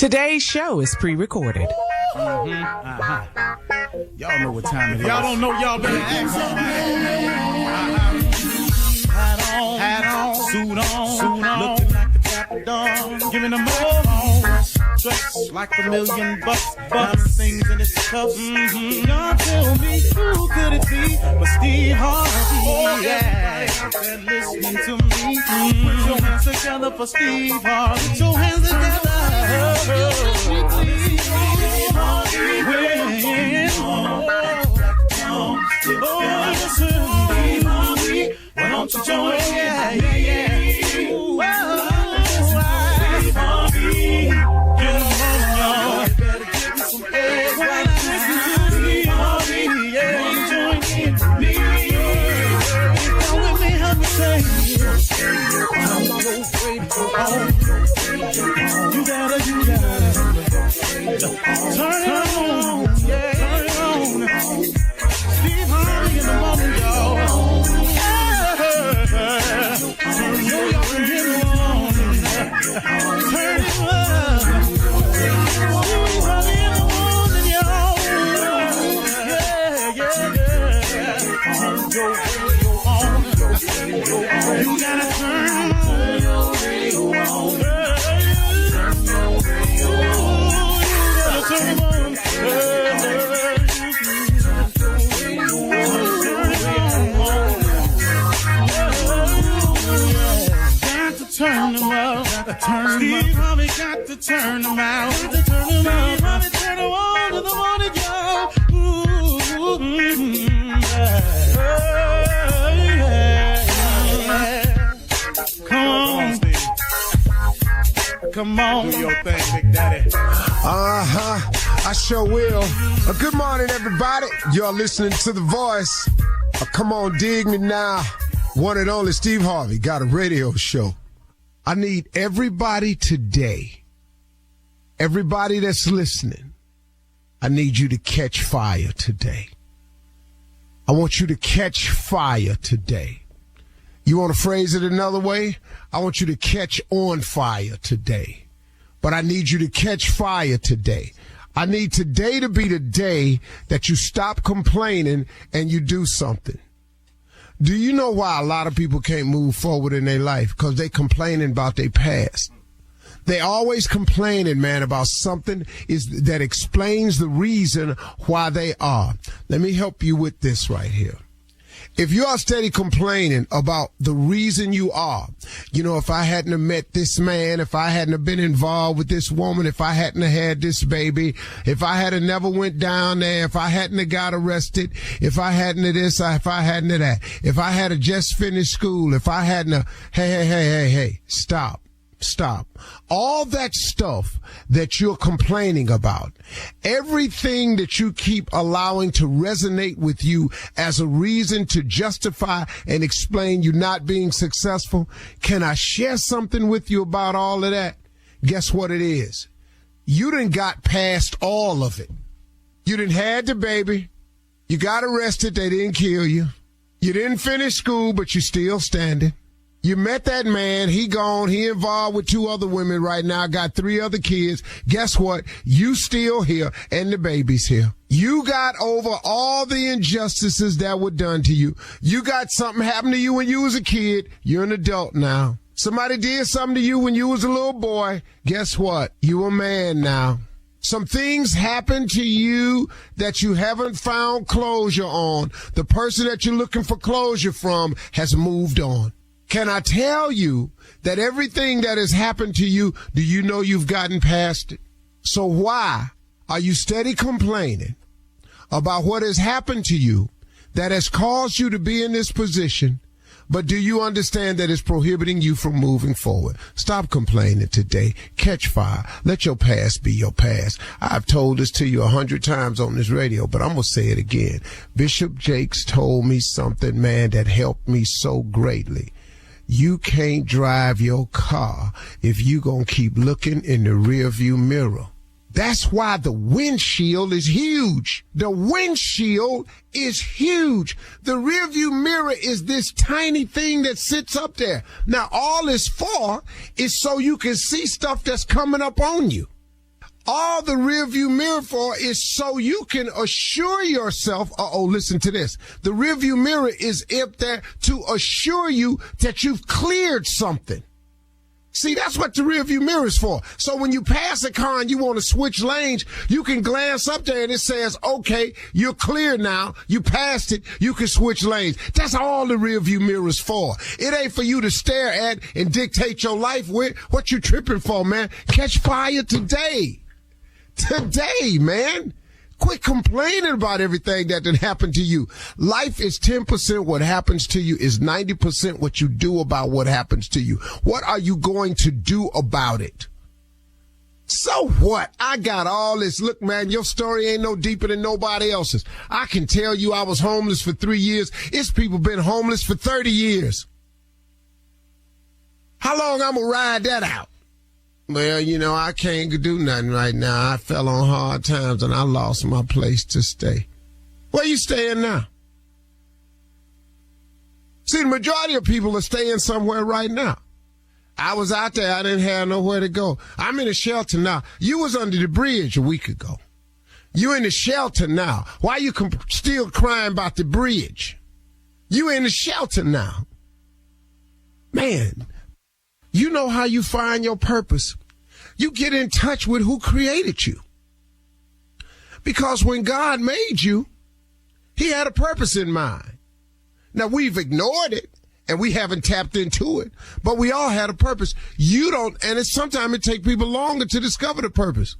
Today's show is pre-recorded. Y'all know what time it is. Y'all don't know, y'all better ask Hat on, suit on, looking like the Dapper Dawn, giving them all dressed like $1 million bucks, things in his cuffs. Y'all tell me who could it be but Steve Harvey? Oh yeah, everybody listening to me. Put your hands together for Steve Harvey. Put your hands together. Why don't you join? Yeah. You gotta turn it on, yeah, turn it on. Steve Harvey in the morning, y'all. Turn it on, turn it on. Steve Harvey in the morning, y'all. Yeah. Turn your radio on. You gotta turn your radio on. Turn them out. Steve Harvey got to turn them out. Steve Harvey turn them on in the morning, y'all. Come on. Do your thing, Big Daddy. I sure will. Good morning, everybody. You're listening to The Voice. Come on, dig me now. One and only Steve Harvey got a radio show. I need everybody today, everybody that's listening, I need you to catch fire today. I want you to catch fire today. You want to phrase it another way? I want you to catch on fire today. But I need you to catch fire today. I need today to be the day that you stop complaining and you do something. Do you know why a lot of people can't move forward in their life? Because they complaining about their past. They always complaining, man, about something that explains the reason why they are. Let me help you with this right here. If you are steady complaining about the reason you are, you know, if I hadn't have met this man, if I hadn't have been involved with this woman, if I hadn't have had this baby, if I had have never went down there, if I hadn't have got arrested, if I hadn't have this, if I hadn't have that, if I had have just finished school, if I hadn't have, hey, stop. All that stuff that you're complaining about, everything that you keep allowing to resonate with you as a reason to justify and explain you not being successful, can I share something with you about all of that? Guess what it is? You done got past all of it. You done had the baby. You got arrested. They didn't kill you. You didn't finish school, but you still standing. You met that man, he gone, he involved with 2 other women right now, got 3 other kids. Guess what? You still here and the baby's here. You got over all the injustices that were done to you. You got something happen to you when you was a kid. You're an adult now. Somebody did something to you when you was a little boy. Guess what? You a man now. Some things happen to you that you haven't found closure on. The person that you're looking for closure from has moved on. Can I tell you that everything that has happened to you, do you know you've gotten past it? So why are you steady complaining about what has happened to you that has caused you to be in this position, but do you understand that it's prohibiting you from moving forward? Stop complaining today. Catch fire. Let your past be your past. I've told this to you 100 times on this radio, but I'm going to say it again. Bishop Jakes told me something, man, that helped me so greatly. You can't drive your car if you gonna keep looking in the rearview mirror. That's why the windshield is huge. The windshield is huge. The rearview mirror is this tiny thing that sits up there. Now, all it's for is so you can see stuff that's coming up on you. All the rearview mirror for is so you can assure yourself, listen to this. The rearview mirror is up there to assure you that you've cleared something. See, that's what the rearview mirror is for. So when you pass a car and you want to switch lanes, you can glance up there and it says, okay, you're clear now. You passed it. You can switch lanes. That's all the rearview mirror is for. It ain't for you to stare at and dictate your life with. What you tripping for, man? Catch fire today. Today, man. Quit complaining about everything that did happen to you. Life is 10% what happens to you is 90% what you do about what happens to you. What are you going to do about it? So what? I got all this. Look, man, your story ain't no deeper than nobody else's. I can tell you I was homeless for 3 years. It's people been homeless for 30 years. How long I'm going to ride that out? Well, you know, I can't do nothing right now. I fell on hard times and I lost my place to stay. Where you staying now? See, the majority of people are staying somewhere right now. I was out there. I didn't have nowhere to go. I'm in a shelter now. You was under the bridge a week ago. You in the shelter now. Why you still crying about the bridge? You in the shelter now. Man, you know how you find your purpose. You get in touch with who created you. Because when God made you, he had a purpose in mind. Now, we've ignored it and we haven't tapped into it, but we all had a purpose. You don't, and sometimes it takes people longer to discover the purpose.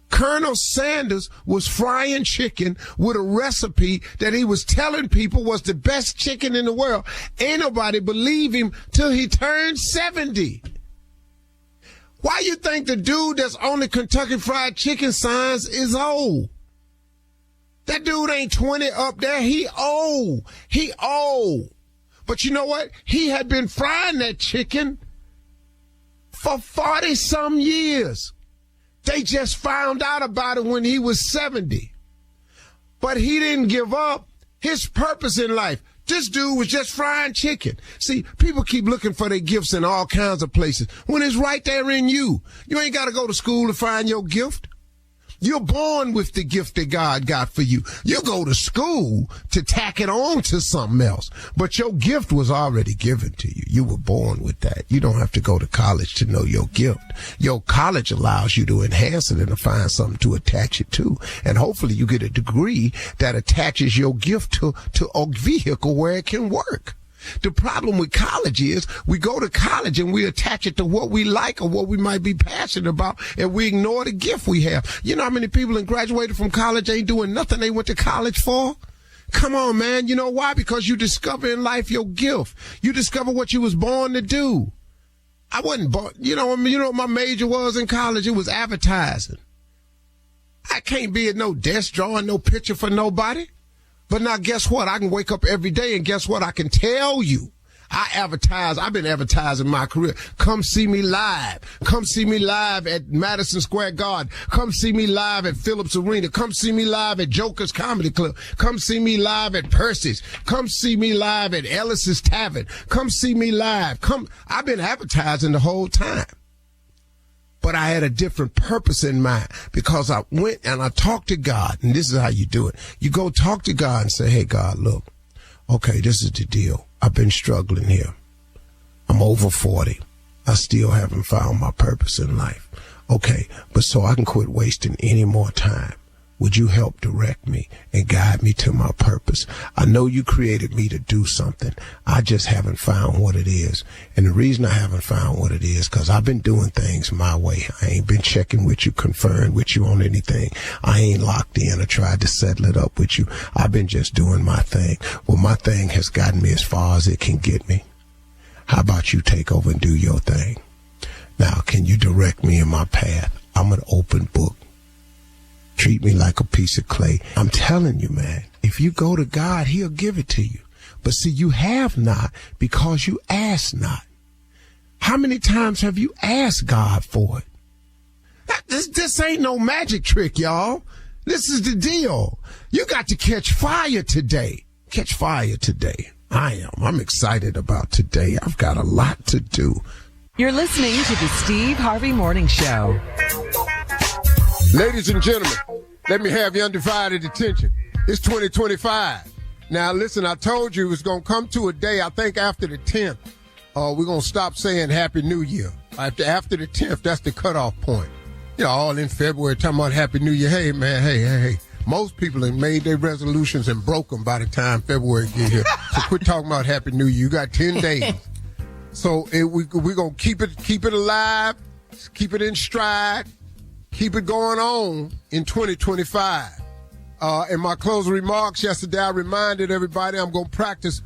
Colonel Sanders was frying chicken with a recipe that he was telling people was the best chicken in the world. Ain't nobody believe him till he turned 70. Why you think the dude that's on the Kentucky Fried Chicken signs is old? That dude ain't 20 up there. He old. He old. But you know what? He had been frying that chicken for 40-some years. They just found out about it when he was 70. But he didn't give up his purpose in life. This dude was just frying chicken. See, people keep looking for their gifts in all kinds of places when it's right there in you. You ain't got to go to school to find your gift. You're born with the gift that God got for you. You go to school to tack it on to something else. But your gift was already given to you. You were born with that. You don't have to go to college to know your gift. Your college allows you to enhance it and to find something to attach it to. And hopefully you get a degree that attaches your gift to a vehicle where it can work. The problem with college is we go to college and we attach it to what we like or what we might be passionate about, and we ignore the gift we have. You know how many people that graduated from college ain't doing nothing they went to college for? Come on, man. You know why? Because you discover in life your gift. You discover what you was born to do. I wasn't born, you know what my major was in college? It was advertising. I can't be at no desk drawing no picture for nobody. But now guess what? I can wake up every day and guess what? I can tell you. I advertise. I've been advertising my career. Come see me live. Come see me live at Madison Square Garden. Come see me live at Phillips Arena. Come see me live at Joker's Comedy Club. Come see me live at Percy's. Come see me live at Ellis's Tavern. Come see me live. I've been advertising the whole time. But I had a different purpose in mind because I went and I talked to God, and this is how you do it. You go talk to God and say, hey, God, look, okay, this is the deal. I've been struggling here. I'm over 40. I still haven't found my purpose in life. Okay, but so I can quit wasting any more time. Would you help direct me and guide me to my purpose? I know you created me to do something. I just haven't found what it is. And the reason I haven't found what it is, because I've been doing things my way. I ain't been checking with you, conferring with you on anything. I ain't locked in or tried to settle it up with you. I've been just doing my thing. Well, my thing has gotten me as far as it can get me. How about you take over and do your thing? Now, can you direct me in my path? I'm an open book. Treat me like a piece of clay. I'm telling you, man, if you go to God, he'll give it to you. But see, you have not because you ask not. How many times have you asked God for it? This ain't no magic trick, y'all. This is the deal. You got to catch fire today. Catch fire today. I am. I'm excited about today. I've got a lot to do. You're listening to the Steve Harvey Morning Show. Ladies and gentlemen, let me have your undivided attention. It's 2025. Now, listen, I told you it was going to come to a day, I think after the 10th, we're going to stop saying Happy New Year. After the 10th, that's the cutoff point. You know, all in February talking about Happy New Year. Hey, man, hey. Most people have made their resolutions and broke them by the time February get here. So quit talking about Happy New Year. You got 10 days. So we're going to keep it alive, keep it in stride, keep it going on in 2025. In my closing remarks yesterday, I reminded everybody I'm going to practice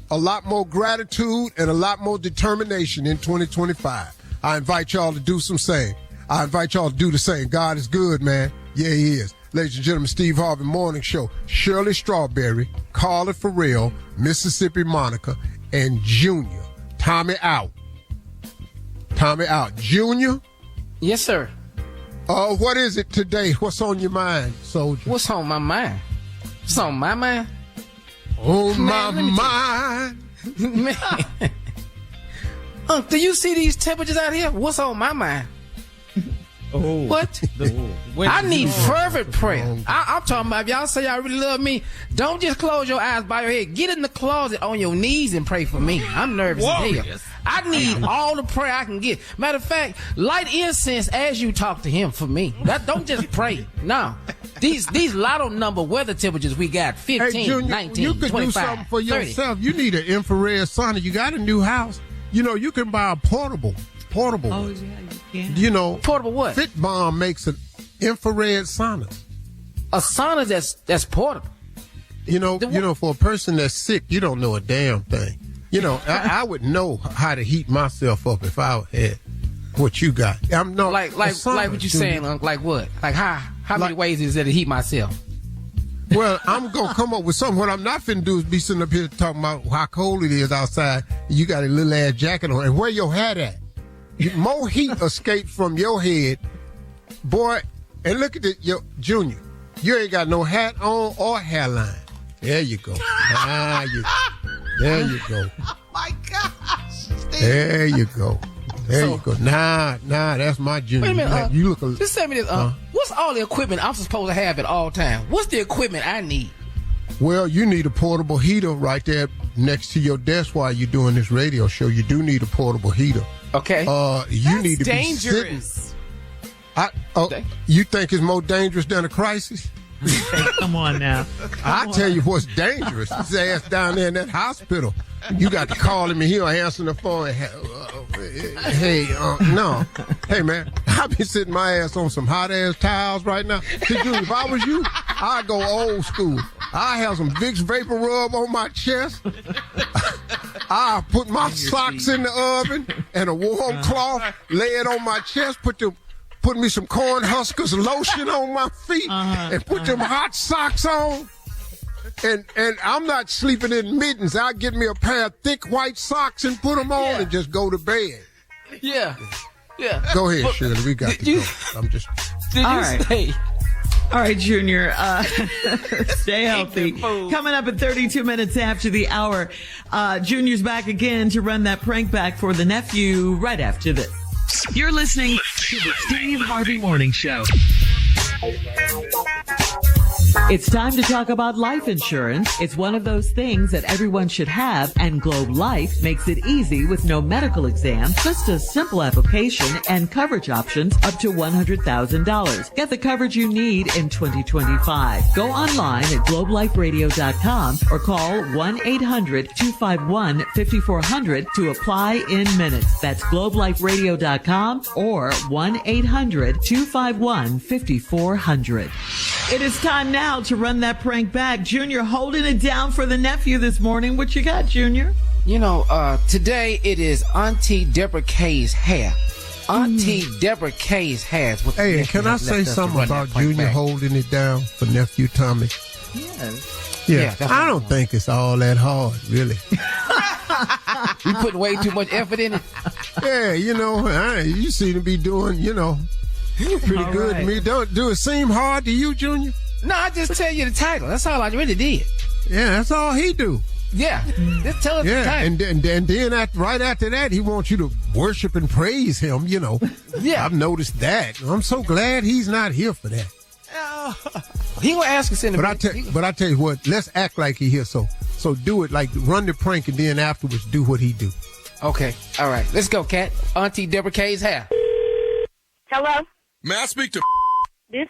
a lot more gratitude and a lot more determination in 2025. I invite y'all to do some same. I invite y'all to do the same. God is good, man. Yeah, he is. Ladies and gentlemen, Steve Harvey Morning Show. Shirley Strawberry, Carla Farrell, Mississippi Monica, and Junior. Tommy out. Tommy out. Junior? Yes, sir. What is it today? What's on your mind, soldier? What's on my mind? What's on my mind? On my mind. Man. Do you see these temperatures out here? What's on my mind? Oh. What? I need fervent prayer. I'm talking about if y'all say y'all really love me, don't just close your eyes, bow your head. Get in the closet on your knees and pray for me. I'm nervous as hell. I need all the prayer I can get. Matter of fact, light incense as you talk to him for me. Don't just pray. No. These lotto number weather temperatures we got, 15, hey, Junior, 19, you could 25, do something for 30. yourself. You need an infrared sauna. You got a new house. You know, you can buy a portable. Oh, yeah, you can. You know, Portable what? FitBomb makes an infrared sauna. A sauna that's portable. You know, for a person that's sick, you don't know a damn thing. You know, I would know how to heat myself up if I had what you got. I'm no like what you saying? Like what? Like how many ways is there to heat myself? Well, I'm gonna come up with something. What I'm not finna do is be sitting up here talking about how cold it is outside. You got a little ass jacket on, and where your hat at? More heat escape from your head, boy. And look at your Junior. You ain't got no hat on or hairline. There you go. There you go. Oh my gosh. There you go. There you go. Nah, that's my Junior. Wait a minute. You look just tell me this. What's all the equipment I'm supposed to have at all times? What's the equipment I need? Well, you need a portable heater right there next to your desk while you're doing this radio show. You do need a portable heater. Okay. You need to dangerous. be sitting. You think it's more dangerous than a crisis? Hey, come on now. I tell you what's dangerous. His ass down there in that hospital. You got to call him and he'll answer the phone. No. Hey, man, I be sitting my ass on some hot ass towels right now. If I was you, I'd go old school. I have some Vicks Vapor Rub on my chest. I put my socks in the oven and a warm cloth, lay it on my chest, put me some Corn Huskers lotion on my feet, and put them hot socks on. And I'm not sleeping in mittens. I'll get me a pair of thick white socks and put them on and just go to bed. Yeah. Go ahead, Shirley. We got to go. I'm just... All right, Junior, stay healthy. Coming up at 32 minutes after the hour, Junior's back again to run that prank back for the nephew right after this. You're listening to the Steve Harvey Morning Show. It's time to talk about life insurance. It's one of those things that everyone should have, and Globe Life makes it easy with no medical exam, just a simple application and coverage options up to $100,000. Get the coverage you need in 2025. Go online at globeliferadio.com or call 1-800-251-5400 to apply in minutes. That's globeliferadio.com or 1-800-251-5400. It is time now to run that prank back. Junior holding it down for the nephew this morning. What you got, Junior? You know, today it is Auntie Deborah K's hair. Auntie Deborah K's hair. Hey, can I say something about Junior holding it down for nephew Tommy? Yes. Yeah, I don't think it's all that hard, really. You putting way too much effort in it? Yeah, you know, you seem to be doing, pretty all good to me. Do it seem hard to you, Junior? No, I just tell you the title. That's all I really did. Yeah, that's all he do. Yeah, just tell us the time. And then right after that, he wants you to worship and praise him, you know. Yeah. I've noticed that. I'm so glad he's not here for that. He gonna ask us in a minute. But I tell you what, let's act like he here. So do it, like run the prank, and then afterwards do what he do. Okay, all right, let's go, Cat. Auntie Deborah K's hair. Hello? May I speak to This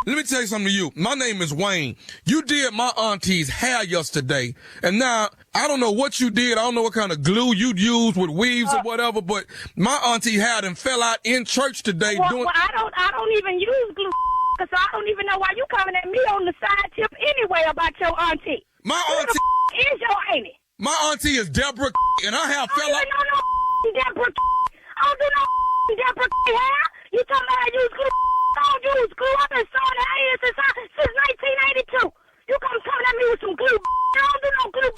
Let me tell you something to you. My name is Wayne. You did my auntie's hair yesterday, and now I don't know what you did. I don't know what kind of glue you'd use with weaves or whatever, but my auntie had and fell out in church today. well, I don't even use glue, because I don't even know why you coming at me on the side tip anyway about your auntie. My Who auntie the is your auntie? My auntie is Deborah, and her hair fell out. I don't do no Deborah. I don't do no Deborah hair. You talking about I use glue? I don't use glue. I've been sewing hair since 1982. You coming at me with some glue? I don't do no glue.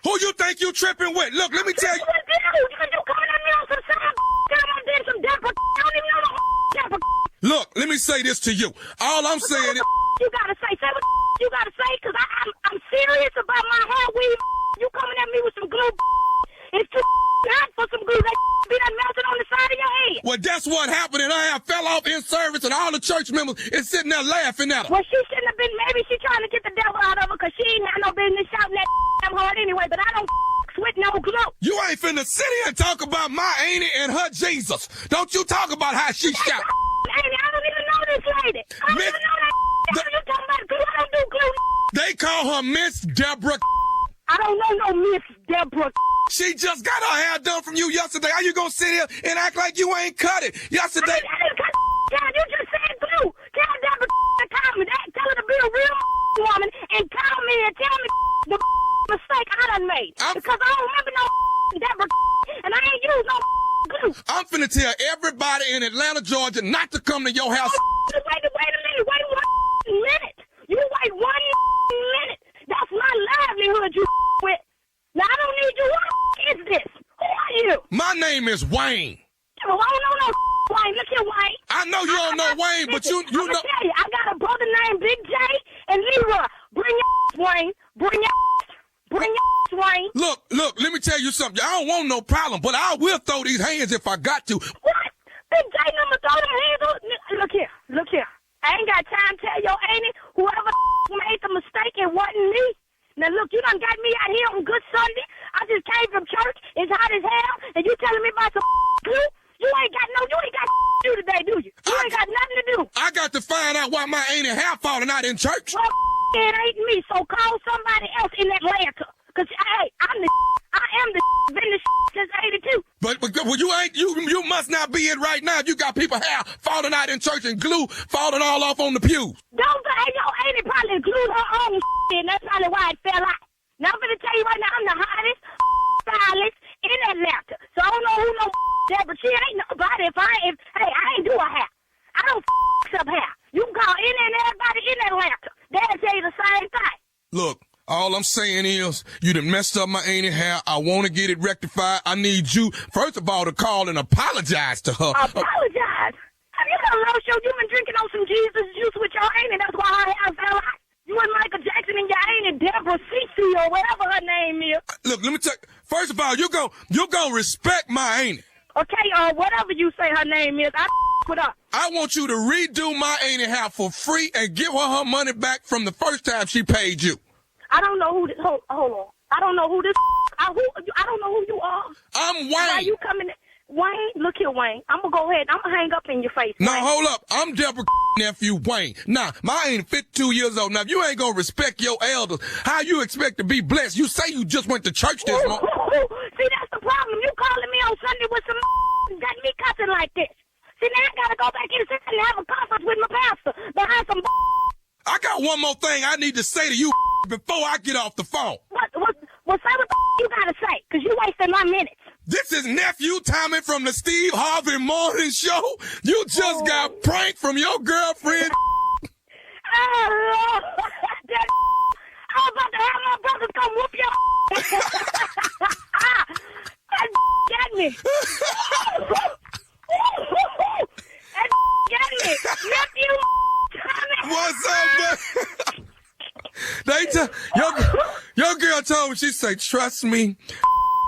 Who you think you tripping with? Look, let me tell you. You coming at me on some side? I did some Deborah. I don't even know no Deborah. Look, let me say this to you. All I'm saying is, you gotta say what you gotta say, because I'm serious about my hair weave. You coming at me with some glue? It's too hot for some glue. That be done melted on the side of your head. well, that's what happened, and her hair fell off in service, and all the church members is sitting there laughing at her. Well, she shouldn't have been. Maybe she trying to get the devil out of her, because she ain't had no business shouting that damn hard anyway. But I don't with no glue. You ain't finna sit here and talk about my auntie and her Jesus. Don't you talk about how she shot. Lady, I don't even know this lady. I don't even know that. What you talking about glue? I don't do glue. They call her Miss Deborah. I don't know no Miss Deborah. She just got her hair done from you yesterday. How you gonna sit here and act like you ain't cut it? Yesterday. I didn't cut you just said glue. Tell Deborah to call me. Tell her to be a real woman and call me and tell me the mistake I done made. Because I don't remember no Deborah and I ain't used no glue. I'm finna tell everybody in Atlanta, Georgia not to come to your house. Wait a minute. Wait 1 minute. You wait 1 minute. That's my livelihood you with. Now, I don't need you. Who is this? Who are you? My name is Wayne. Well, I don't know no Wayne. Look here, Wayne. I know you don't know Wayne, but you I'm know. gonna tell you, I got a brother named Big J and Leroy. Bring your Wayne. Bring your Wayne. Look, let me tell you something. I don't want no problem, but I will throw these hands if I got to. What? Big J number throw them hands on. Look here. I ain't got time to tell your auntie whoever made the mistake, it wasn't me. Now look, you done got me out here on Good Sunday. I just came from church. It's hot as hell, and you telling me about some glue? You ain't got to do today, do you? You ain't got nothing to do. I got to find out why my auntie hair falling out in church. Well, it ain't me, so call somebody else in Atlanta. Cause I am the been the since '82. But you must not be it right now. You got people hair falling out in church and glue falling all off on the pews. Don't say your auntie probably glued her own and that's probably why it fell out. Now I'm gonna tell you right now, I'm the hottest stylist in Atlanta. So I don't know who no Deborah. She ain't nobody. I ain't do her hair. I don't up hair. You can call in and everybody in Atlanta. They'll tell you the same thing. Look. All I'm saying is, you done messed up my auntie hair. I want to get it rectified. I need you, first of all, to call and apologize to her. Apologize? Have you done low show? You been drinking on some Jesus juice with your auntie. That's why her hair fell out. You and Michael Jackson and your auntie Deborah Cece or whatever her name is. Look, let me tell you. First of all, you go respect my auntie. Okay, whatever you say her name is, I with her. I want you to redo my auntie hair for free and give her money back from the first time she paid you. I don't know who this. Hold on. I don't know who this. I don't know who you are. I'm Wayne. Why you coming? Wayne, look here, Wayne. I'm gonna go ahead. I'm gonna hang up in your face. No, Wayne. hold up. I'm Deborah nephew Wayne. Now, my ain't 52 years old. Now, if you ain't gonna respect your elders, how you expect to be blessed? You say you just went to church this morning. See, that's the problem. You calling me on Sunday with some got me cussing like this. See, now I gotta go back in and have a conference with my pastor behind some. I got one more thing I need to say to you before I get off the phone. What say what you gotta say, because you wasting my minutes. This is Nephew Tommy from the Steve Harvey Morning Show. You just got pranked from your girlfriend. I was about to have my brothers come whoop your That got me. That got me. Nephew Tommy. What's up, man? Your girl told me, she say, trust me,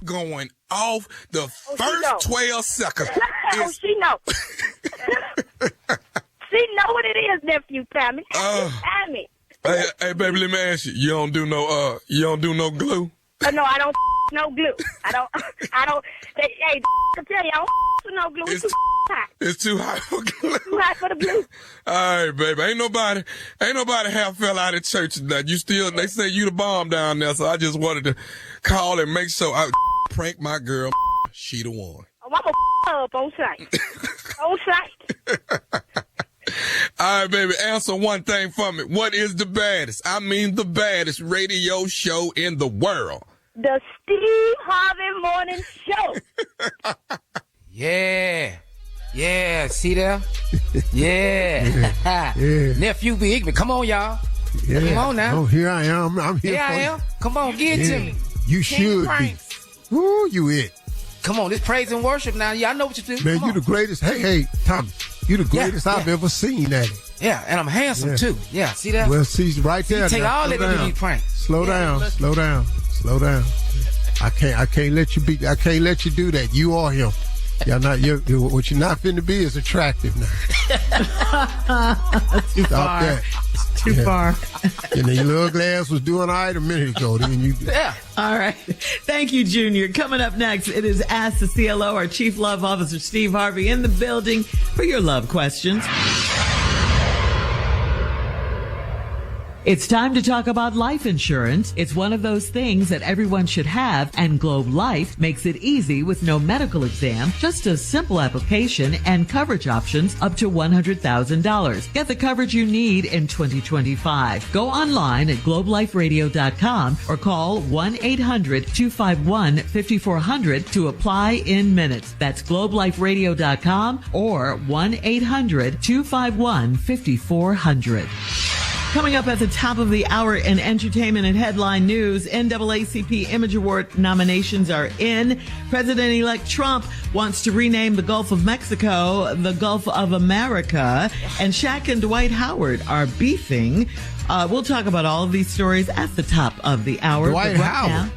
going off the first 12 seconds. She know. She know what it is, nephew Tommy. Tommy. Hey, baby, let me ask you. You don't do no glue? No, I don't no glue. I don't. Hey, I tell you, I don't no glue. It's too hot. It's too hot for glue. Too hot for the glue. All right, baby. Ain't nobody half fell out of church tonight. They say you the bomb down there, so I just wanted to call and make sure I prank my girl. She the one. Oh, I'm a up on site. On site. All right, baby, answer one thing for me. What is the baddest radio show in the world? The Steve Harvey Morning Show. Yeah, see there? Yeah. Nephew be ignorant. Come on, y'all. Yeah. Come on now. Oh, here I am. I'm here Here for I you. am. Come on, get to me. You should be. Woo, you it. Come on, this praise and worship now. Yeah, I know what you do. Man, Come you on. the greatest. Hey, Tommy. You the greatest I've ever seen at it. Yeah, and I'm handsome too. Yeah, see that? Well, see, right there. Take now. all that to do these pranks. Slow down. I can't let you do that. You are him. What you're not finna be is attractive now. Too far. That. Too far. And then your little glass was doing all right a minute ago. Then you. Yeah. All right. Thank you, Junior. Coming up next, it is Ask the CLO. Our Chief Love Officer, Steve Harvey, in the building for your love questions. It's time to talk about life insurance. It's one of those things that everyone should have, and Globe Life makes it easy with no medical exam, just a simple application and coverage options up to $100,000. Get the coverage you need in 2025. Go online at globeliferadio.com or call 1-800-251-5400 to apply in minutes. That's globeliferadio.com or 1-800-251-5400. Coming up at the top of the hour in entertainment and headline news, NAACP Image Award nominations are in. President-elect Trump wants to rename the Gulf of Mexico the Gulf of America, and Shaq and Dwight Howard are beefing. We'll talk about all of these stories at the top of the hour. Dwight Howard.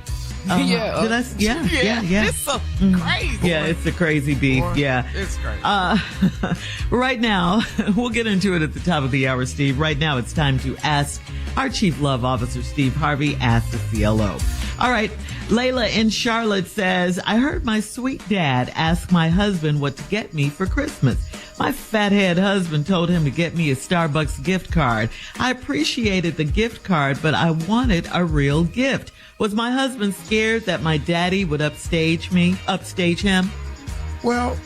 Yeah. It's so crazy. Yeah, it's a crazy beef. Yeah. It's crazy. Right now, we'll get into it at the top of the hour, Steve. Right now, it's time to ask our Chief Love Officer, Steve Harvey, Ask the CLO. All right. Layla in Charlotte says, I heard my sweet dad ask my husband what to get me for Christmas. My fathead husband told him to get me a Starbucks gift card. I appreciated the gift card, but I wanted a real gift. Was my husband scared that my daddy would upstage him? Well,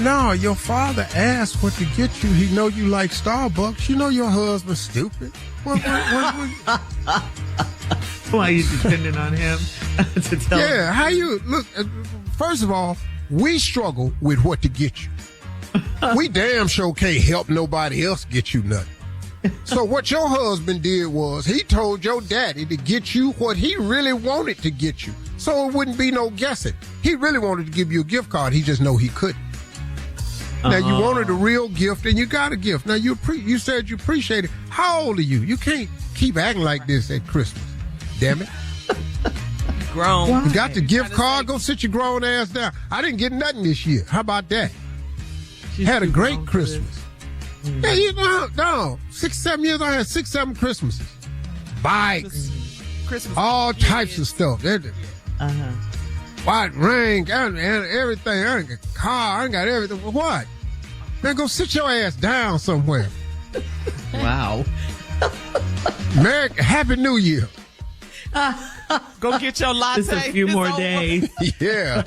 no, your father asked what to get you. He know you like Starbucks. You know your husband's stupid. What? Why are you depending on him to tell him? Yeah, how you look? First of all, we struggle with what to get you. We damn sure can't help nobody else get you nothing. So what your husband did was he told your daddy to get you what he really wanted to get you. So it wouldn't be no guessing. He really wanted to give you a gift card. He just know he couldn't. Now you wanted a real gift and you got a gift. Now you said you appreciate it. How old are you? You can't keep acting like this at Christmas. Damn it. Grown. You got the gift card? Go sit your grown ass down. I didn't get nothing this year. How about that? Had a great Christmas. Yeah, you know, no. 6-7 years, I had 6-7 Christmases. Bikes. Christmas. All types of stuff. White ring, and everything. I ain't got a car. I ain't got everything. What? Man, go sit your ass down somewhere. Wow. Happy New Year. Go get your latte. Just a few more days. Yeah.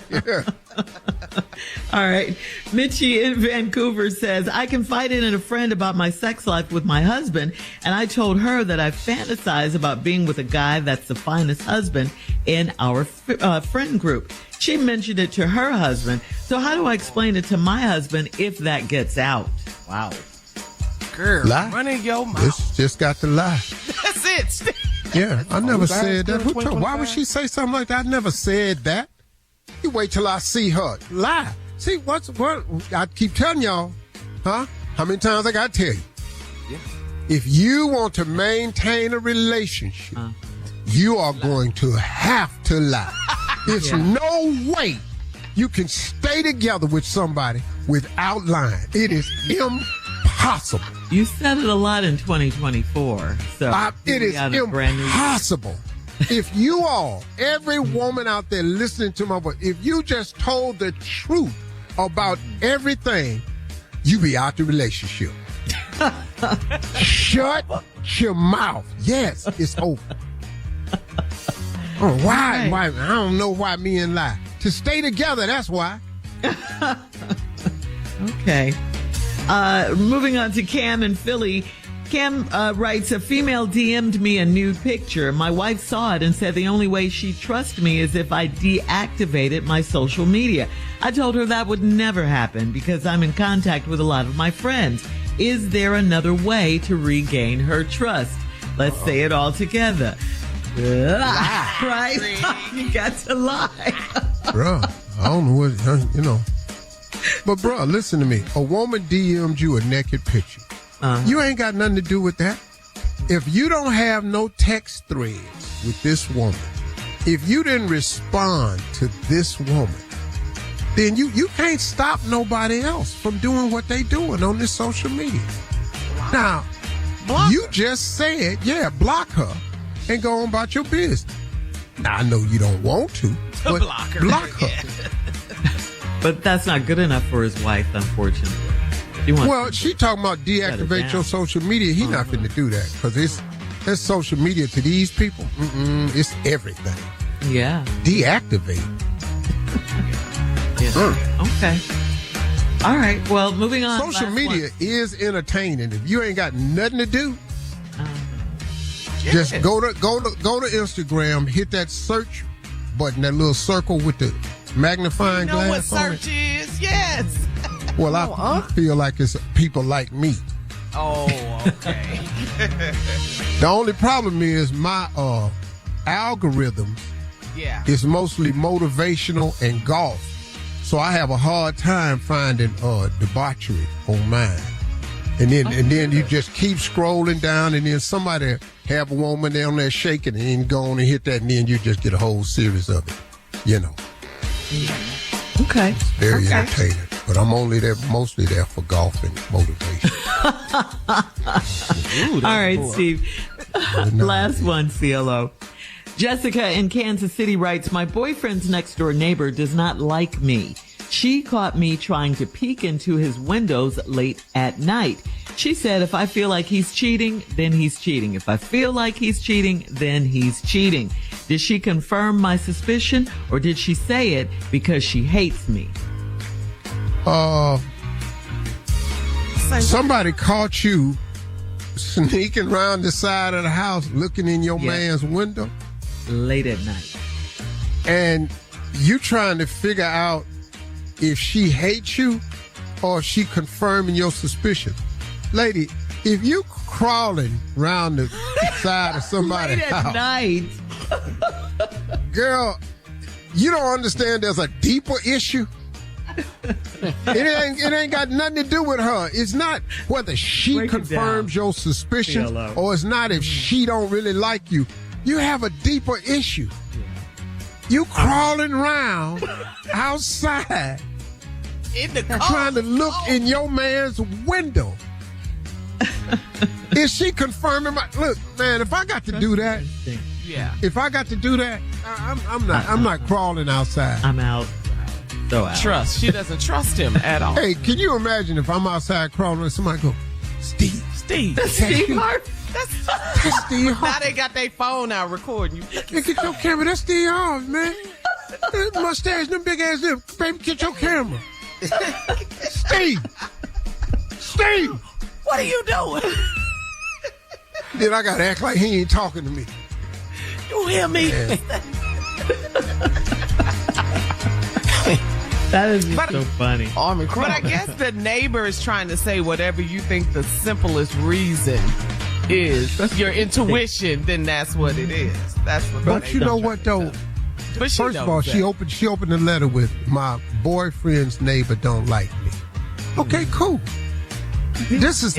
All right. Mitchie in Vancouver says, I confided in a friend about my sex life with my husband, and I told her that I fantasize about being with a guy that's the finest husband in our friend group. She mentioned it to her husband. So how do I explain it to my husband if that gets out? Wow. Girl, Lie. running your mouth. This just got to lie. That's it. Yeah, I never said that. Girl, Why would she say something like that? I never said that. You wait till I see her. Lie. See, what? I keep telling y'all, huh? How many times I got to tell you? Yeah. If you want to maintain a relationship, you are going to have to lie. It's no way you can stay together with somebody without lying. It is impossible. You said it a lot in 2024. So it is impossible. If you all, every woman out there listening to my voice, if you just told the truth about everything, you be out the relationship. Shut your mouth. Yes, it's over. Oh, why? I don't know why men lie. To stay together, that's why. Okay. Moving on to Cam in Philly. Cam writes, a female DM'd me a nude picture. My wife saw it and said the only way she'd trust me is if I deactivated my social media. I told her that would never happen because I'm in contact with a lot of my friends. Is there another way to regain her trust? Let's say it all together. Right? You got to lie. Bruh, I don't know what, But bruh, listen to me. A woman DM'd you a naked picture. You ain't got nothing to do with that. If you don't have no text threads with this woman, if you didn't respond to this woman, then you can't stop nobody else from doing what they doing on this social media. Now, you just said, block her and go on about your business. Now, I know you don't want to, but block her. But that's not good enough for his wife, unfortunately. She talking about deactivate your social media. He not finna do that because it's social media to these people. It's everything. Yeah. Deactivate. Okay. All right. Well, moving on. Social media is entertaining. If you ain't got nothing to do, just go to Instagram, hit that search button, that little circle with the magnifying glass. You know what search is? Yes. Well, I feel like it's people like me. Oh, okay. The only problem is my algorithm is mostly motivational and golf. So I have a hard time finding debauchery on mine. And then you just keep scrolling down, and then somebody have a woman down there shaking and then go on and hit that, and then you just get a whole series of it. Okay. It's very entertaining. But I'm mostly there for golf and motivation. All right, Steve. Last one, CLO. Jessica in Kansas City writes, my boyfriend's next door neighbor does not like me. She caught me trying to peek into his windows late at night. She said, if I feel like he's cheating, then he's cheating. If I feel like he's cheating, then he's cheating. Did she confirm my suspicion, or did she say it because she hates me? Somebody caught you sneaking around the side of the house looking in your man's window late at night, and you trying to figure out if she hates you or if she confirming your suspicion. Lady, if you crawling around the side of somebody's late at house night, girl, you don't understand there's a deeper issue. It ain't got nothing to do with her. It's not whether she confirms your suspicions or it's not if she don't really like you. You have a deeper issue. You crawling around outside in the trying to look in your man's window. Is she confirming look, man, if I got to do that, if I got to do that, I'm not crawling outside. I'm out. So out. Trust. She doesn't trust him at all. Hey, can you imagine if I'm outside crawling and somebody go, Steve. That's Steve Harvey. That's Steve Harvey. Now they got their phone out recording you. Hey, get your camera. That's Steve Harvey, man. That mustache, them big ass lips. Baby, get your camera. Steve. What are you doing? Then I gotta act like he ain't talking to me. You hear me? That is so funny. But I guess the neighbor is trying to say whatever you think the simplest reason is your intuition, then that's what it is. That's what. But you know what though? But first of all, she opened the letter with my boyfriend's neighbor don't like me. Okay, cool. This is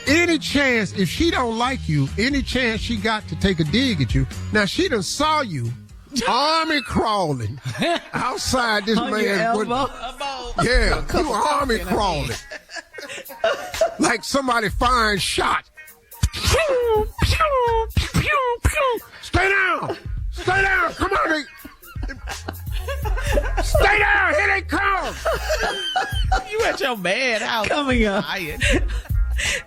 any chance, if she don't like you, any chance she got to take a dig at you. Now, she done saw you army crawling outside this On man. your elbow? Yeah, you army crawling. Like somebody firing shots. Pew, pew, pew, pew. Stay down. Stay down. Come on. Stay down. Here they come. You at your man house. Coming up.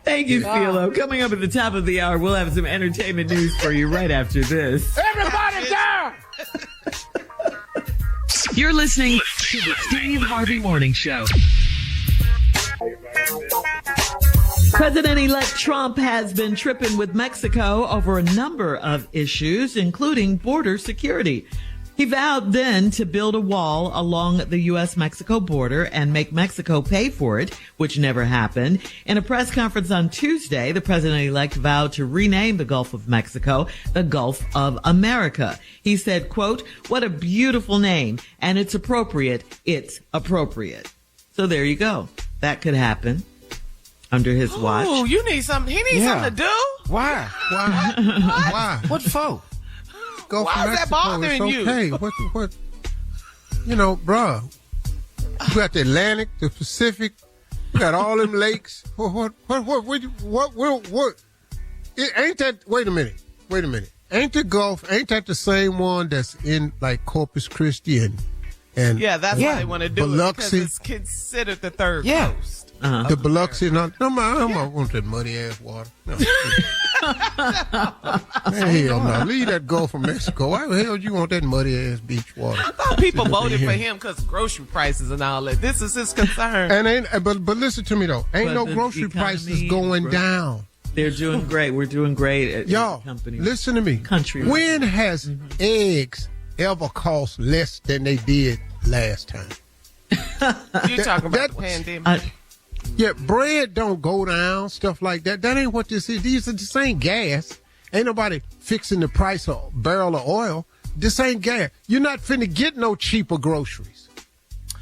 Thank you, Philo. Coming up at the top of the hour, we'll have some entertainment news for you right after this. Everybody down. You're listening to the Steve Harvey Morning Show. President-elect Trump has been tripping with Mexico over a number of issues, including border security. He vowed then to build a wall along the U.S.-Mexico border and make Mexico pay for it, which never happened. In a press conference on Tuesday, the president-elect vowed to rename the Gulf of Mexico the Gulf of America. He said, quote, "What a beautiful name, and it's appropriate. It's appropriate." So there you go. That could happen under his watch. Oh, you need something. He needs something to do? Why? Why? What for? Go Why for is that Mexico. bothering it's okay. you? What? You know, bruh. You got the Atlantic, the Pacific. You got all them lakes. What? Ain't that? Wait a minute. Ain't the Gulf? Ain't that the same one that's in like Corpus Christi and Yeah, that's why they want to do Biloxi. it, because it's considered the third coast. The Biloxi? No, I want that muddy ass water. No. Hell no. Leave that Gulf of Mexico. Why the hell you want that muddy ass beach water? I thought people voted for him because grocery prices and all that. This is his concern. But listen to me though. Ain't no grocery prices going down. They're doing great. We're doing great at Y'all, company. listen to me. Country. When has eggs ever cost less than they did last time? You're talking about the pandemic. Yeah, bread don't go down, stuff like that. That ain't what this is. This ain't gas. Ain't nobody fixing the price of a barrel of oil. This ain't gas. You're not finna get no cheaper groceries.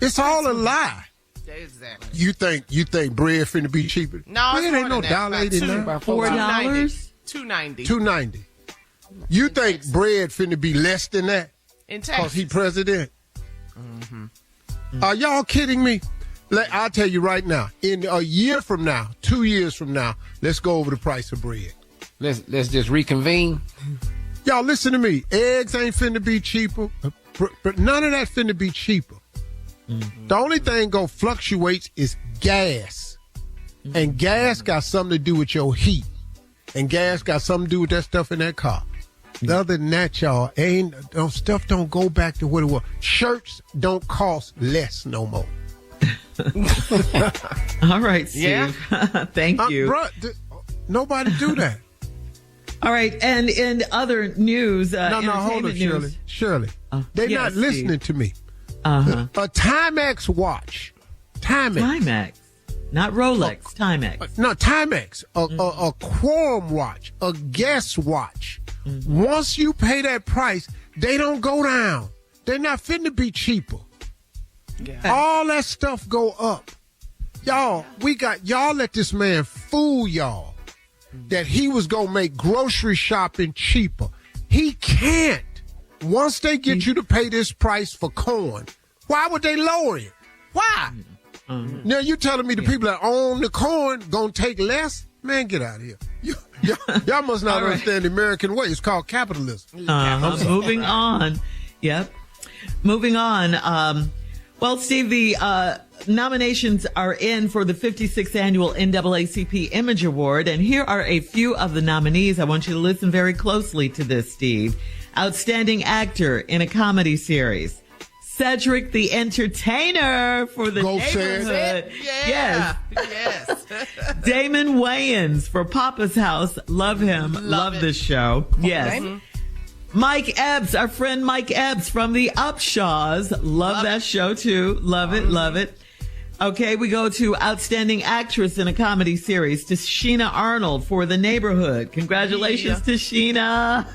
It's all a lie. Exactly. You think bread finna be cheaper? No, bread ain't no $1.89. $4? $2.90. $2.90. You think bread finna be less than that? In Because Texas. he president? Are y'all kidding me? I'll tell you right now. In a year from now, 2 years from now, let's go over the price of bread. Let's just reconvene. Y'all listen to me. Eggs ain't finna be cheaper. But none of that finna be cheaper. The only thing gonna fluctuate is gas. And gas got something to do with your heat. And gas got something to do with that stuff in that car. Other than that, y'all, stuff don't go back to what it was. Shirts don't cost less no more. All right, Steve. Yeah. Thank you. Nobody do that. All right, and in other news, No, hold on, news. Shirley. They're not listening to me. Uh-huh. A Timex watch. Timex. Not Rolex, Timex. No, Timex. A quorum watch. A guest watch. Once you pay that price, they don't go down. They're not finna be cheaper. Yeah. All that stuff go up. Y'all let this man fool y'all that he was going to make grocery shopping cheaper. He can't. Once they get you to pay this price for corn, why would they lower it? Why? Now you telling me the people that own the corn going to take less? Man, get out of here. Y'all must not understand the American way. It's called capitalism. Moving on. Yep. Moving on. Well, Steve, the nominations are in for the 56th annual NAACP Image Award, and here are a few of the nominees. I want you to listen very closely to this, Steve. Outstanding Actor in a Comedy Series. Cedric the Entertainer for The Neighborhood. Yeah. Yes. Damon Wayans for Papa's House. Love him. Love this show. Yes. Mike Epps, our friend Mike Epps from the Upshaws. Love that show too. Love it. Okay, we go to Outstanding Actress in a Comedy Series, Tashina Arnold for The Neighborhood. Congratulations, Tashina.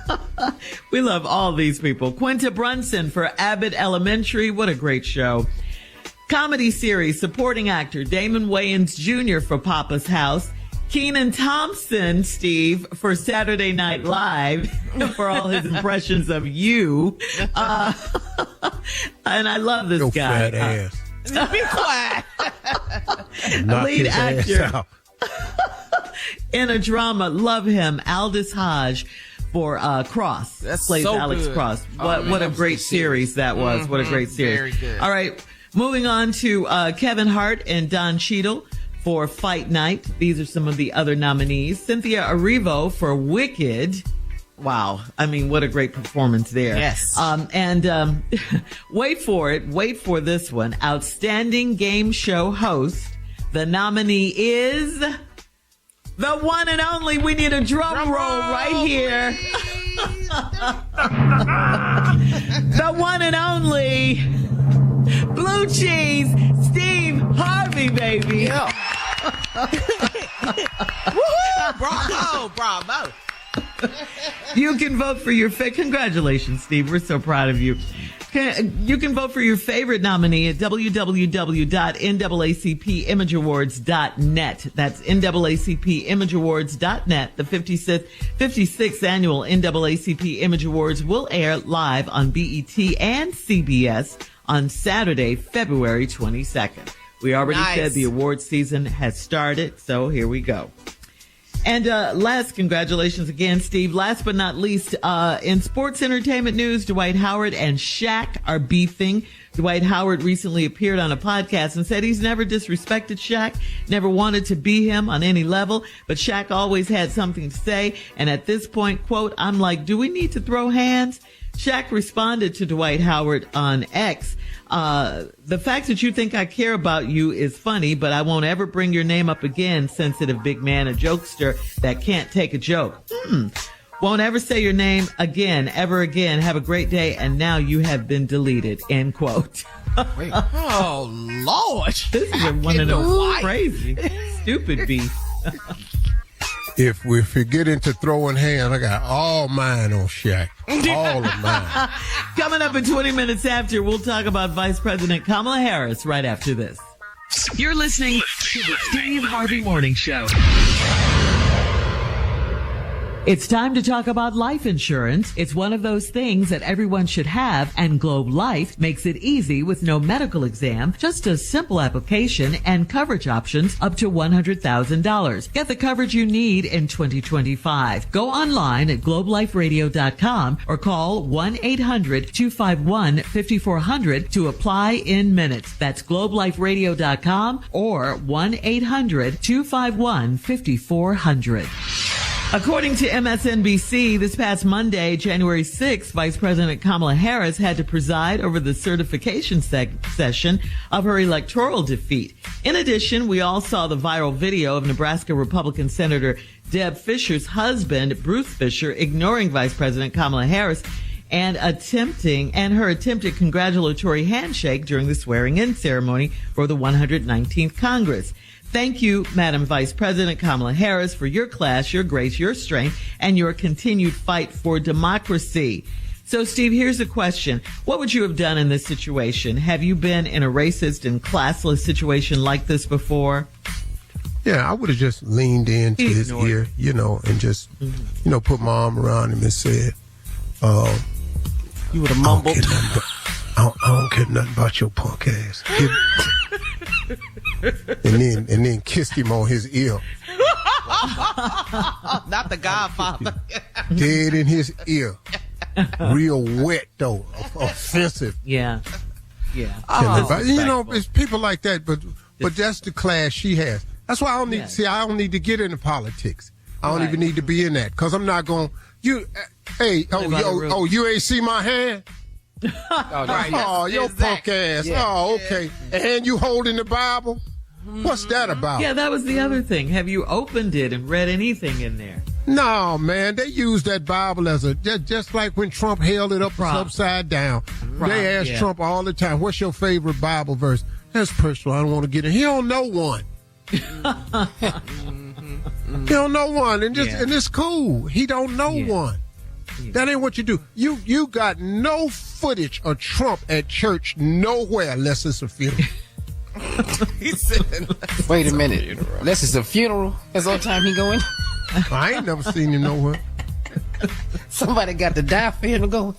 We love all these people. Quinta Brunson for Abbott Elementary. What a great show. Comedy Series, Supporting Actor, Damon Wayans Jr. for Papa's House. Kenan Thompson, Steve, for Saturday Night Live for all his impressions of you. And I love this guy. Fat ass. Be quiet. Lead actor in a drama. Love him. Aldous Hodge for Cross. That's plays so Alex good. Cross. Oh, man, what a that was great good series that was. What a great series. Very good. All right. Moving on to Kevin Hart and Don Cheadle for Fight Night. These are some of the other nominees. Cynthia Erivo for Wicked. Wow. I mean, what a great performance there. Yes. And wait for it. Wait for this one. Outstanding game show host. The nominee is the one and only. We need a drum roll right here. The one and only Blue Cheese Steve Harvey, baby. Yeah. Bravo, bravo. You can vote for your congratulations, Steve. We're so proud of you. You can vote for your favorite nominee at www.naacpimageawards.net. That's naacpimageawards.net. The 56th annual NAACP Image Awards will air live on BET and CBS on Saturday, February 22nd. We already said the award season has started, so here we go. And last, congratulations again, Steve. Last but not least, in sports entertainment news, Dwight Howard and Shaq are beefing. Dwight Howard recently appeared on a podcast and said he's never disrespected Shaq, never wanted to be him on any level, but Shaq always had something to say. And at this point, quote, I'm like, do we need to throw hands? Shaq responded to Dwight Howard on X. The fact that you think I care about you is funny, but I won't ever bring your name up again, sensitive big man, a jokester that can't take a joke. Won't ever say your name again, ever again. Have a great day. And now you have been deleted, end quote. Wait. Oh, Lord. This is one of those crazy, stupid beefs. If we get into throwing hands, I got all mine on Shaq. All of mine. Coming up in 20 minutes after, we'll talk about Vice President Kamala Harris right after this. You're listening to the Steve Harvey Morning Show. It's time to talk about life insurance. It's one of those things that everyone should have, and Globe Life makes it easy with no medical exam, just a simple application and coverage options up to $100,000. Get the coverage you need in 2025. Go online at globeliferadio.com or call 1-800-251-5400 to apply in minutes. That's globeliferadio.com or 1-800-251-5400. According to MSNBC, this past Monday, January 6th, Vice President Kamala Harris had to preside over the certification session of her electoral defeat. In addition, we all saw the viral video of Nebraska Republican Senator Deb Fischer's husband, Bruce Fischer, ignoring Vice President Kamala Harris and her attempted congratulatory handshake during the swearing-in ceremony for the 119th Congress. Thank you, Madam Vice President Kamala Harris, for your class, your grace, your strength, and your continued fight for democracy. So, Steve, here's a question. What would you have done in this situation? Have you been in a racist and classless situation like this before? Yeah, I would have just leaned into his ear, and just, put my arm around him and said, you would have mumbled. I don't care nothing about your punk ass. and then kissed him on his ear. Not the Godfather. Dead in his ear. Real wet though. Offensive. Yeah. Yeah. It's people like that, but that's the class she has. That's why I don't need I don't need to get into politics. I don't even need to be in that, because I'm not going you ain't see my hand? Your punk ass. Yeah. Oh, okay. And you holding the Bible? What's that about? Yeah, that was the other thing. Have you opened it and read anything in there? No, man. They use that Bible as just like when Trump held it up upside down. They ask Trump all the time, what's your favorite Bible verse? That's personal. I don't want to get it. He don't know one. He don't know one. And it's cool. He don't know one. That ain't what you do. You got no footage of Trump at church nowhere unless it's a funeral. He said, Wait a minute. This is a funeral. That's all time he going? I ain't never seen him nowhere. Somebody got to die for him to go.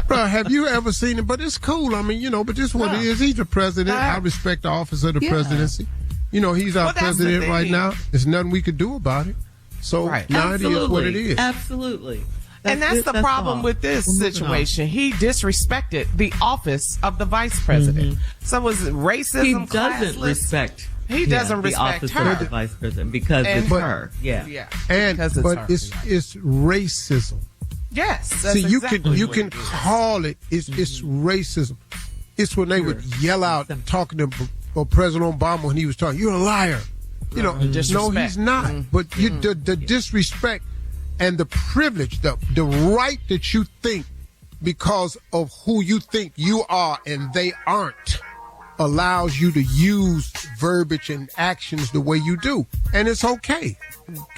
Bro, have you ever seen him? But it's cool. I mean, but this is what it is. He's the president. I respect the office of the presidency. He's our president right now. There's nothing we could do about it. So now it is what it is. Absolutely. And that's the problem with this situation. He disrespected the office of the vice president. So was it racism? He doesn't respect. He doesn't the respect office her. of the vice president because it's her. Yeah. It's racism. Yes. See, you can call it. It's racism. It's when they would yell out talking to President Obama when he was talking. You're a liar. No, he's not. But the disrespect and the privilege, the right that you think because of who you think you are and they aren't, allows you to use verbiage and actions the way you do, and it's okay.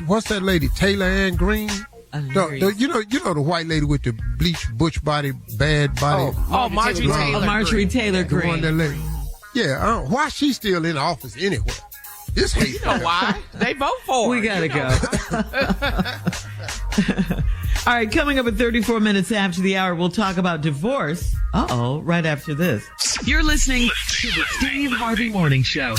What's that lady, Taylor Ann Green? You know the white lady with the bleached butch body, bad body. Marjorie Taylor. Marjorie Taylor Green. The one that lady. Yeah, why she still in office anyway? This hate. You know why? They vote for her. We gotta go. All right, coming up at 34 minutes after the hour, we'll talk about divorce. Right after this. You're listening to the Steve Harvey Morning Show.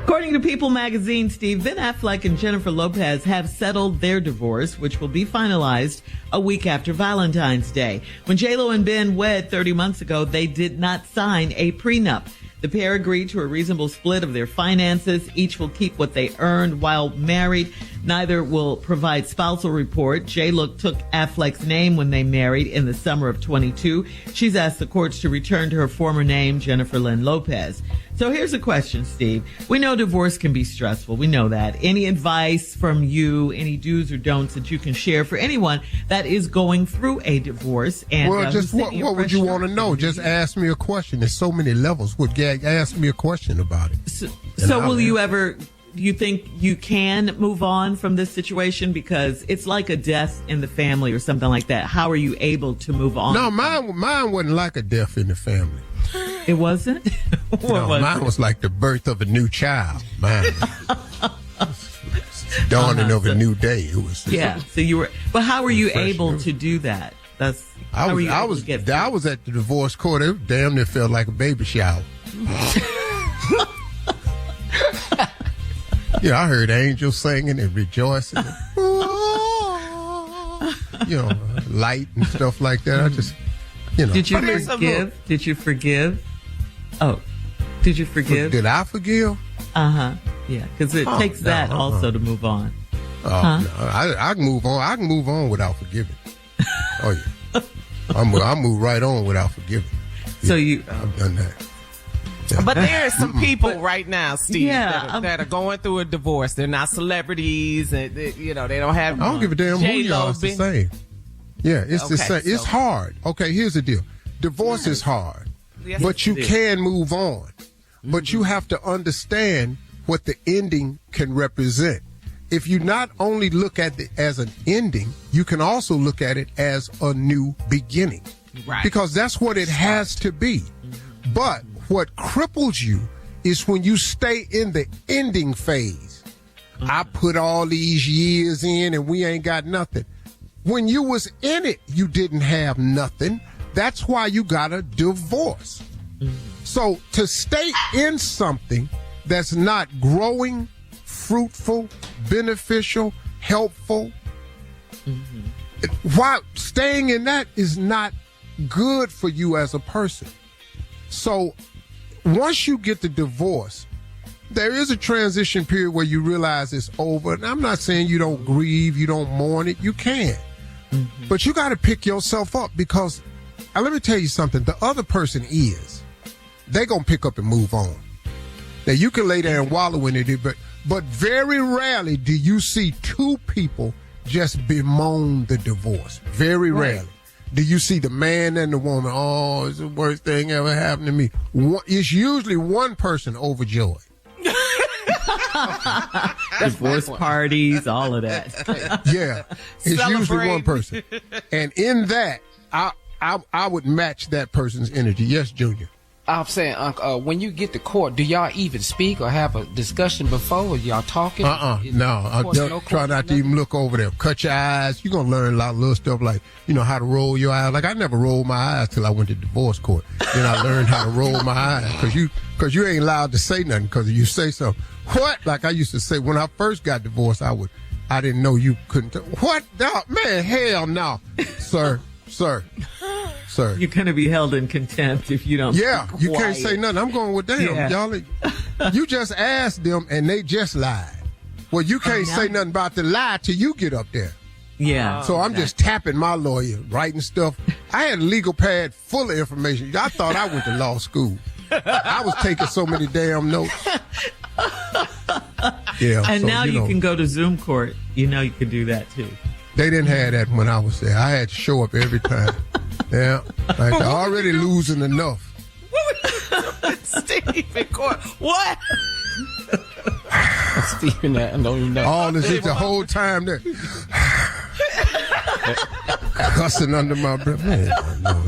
According to People magazine, Steve, Ben Affleck and Jennifer Lopez have settled their divorce, which will be finalized a week after Valentine's Day. When J-Lo and Ben wed 30 months ago, they did not sign a prenup. The pair agreed to a reasonable split of their finances. Each will keep what they earned while married. Neither will provide spousal report. J-Lo took Affleck's name when they married in the summer of 22. She's asked the courts to return to her former name, Jennifer Lynn Lopez. So here's a question, Steve. We know divorce can be stressful. We know that. Any advice from you, any do's or don'ts that you can share for anyone that is going through a divorce? And just what would you want to know? Just ask me a question. There's so many levels. Ask me a question about it. So will you ever... Do you think you can move on from this situation? Because it's like a death in the family or something like that. How are you able to move on? No, mine wasn't like a death in the family. It wasn't? Mine was like the birth of a new child. Mine. Dawning of a new day. It was. So you were. But how were you able to do that? I was at the divorce court. It damn near felt like a baby shower. I heard angels singing and rejoicing. Light and stuff like that. I just, Did you forgive? Did you forgive? Oh, did you forgive? Did I forgive? Yeah, because it takes that also to move on. No, I can move on. I can move on without forgiving. Oh yeah, I move right on without forgiving. So I've done that. But there are some people right now, Steve, that are going through a divorce. They're not celebrities, and they don't have. I don't give a damn who you are. It's the same. Yeah, it's the same. It's hard. Okay, here's the deal. Divorce is hard, but you can move on. But you have to understand what the ending can represent. If you not only look at it as an ending, you can also look at it as a new beginning. Right. Because that's what it has to be. But what cripples you is when you stay in the ending phase. I put all these years in and we ain't got nothing. When you was in it, you didn't have nothing. That's why you got a divorce. So to stay in something that's not growing, fruitful, beneficial, helpful, why staying in that is not good for you as a person. So once you get the divorce, there is a transition period where you realize it's over. And I'm not saying you don't grieve, you don't mourn it. You can. But you got to pick yourself up because, let me tell you something, the other person they're going to pick up and move on. Now, you can lay there and wallow in it, but very rarely do you see two people just bemoan the divorce. Very rarely. Do you see the man and the woman, it's the worst thing ever happened to me. It's usually one person overjoyed. Divorce parties, all of that. Yeah, it's usually one person. And in that, I would match that person's energy. Yes, Junior. I'm saying, Uncle, when you get to court, do y'all even speak or have a discussion before? Or y'all talking? No. Try not to even look over there. Cut your eyes. You're going to learn a lot of little stuff like, how to roll your eyes. Like, I never rolled my eyes till I went to divorce court. Then I learned how to roll my eyes because you ain't allowed to say nothing because if you say something. What? Like I used to say when I first got divorced, I didn't know you couldn't. What? No, man, hell no. Sir. You're going to be held in contempt if you don't. Yeah, you can't say nothing. I'm going with them. Yeah. Y'all, you just asked them and they just lied. Well, you can't say nothing about the lie till you get up there. Yeah. So I'm just tapping my lawyer, writing stuff. I had a legal pad full of information. I thought I went to law school. I was taking so many damn notes. Yeah. And so, now you can go to Zoom court. You can do that too. They didn't have that when I was there. I had to show up every time. Yeah. Like they're already losing enough. Steve in court. What? Stephen, I don't even know. All this is the whole time there. Cussing under my breath. Man,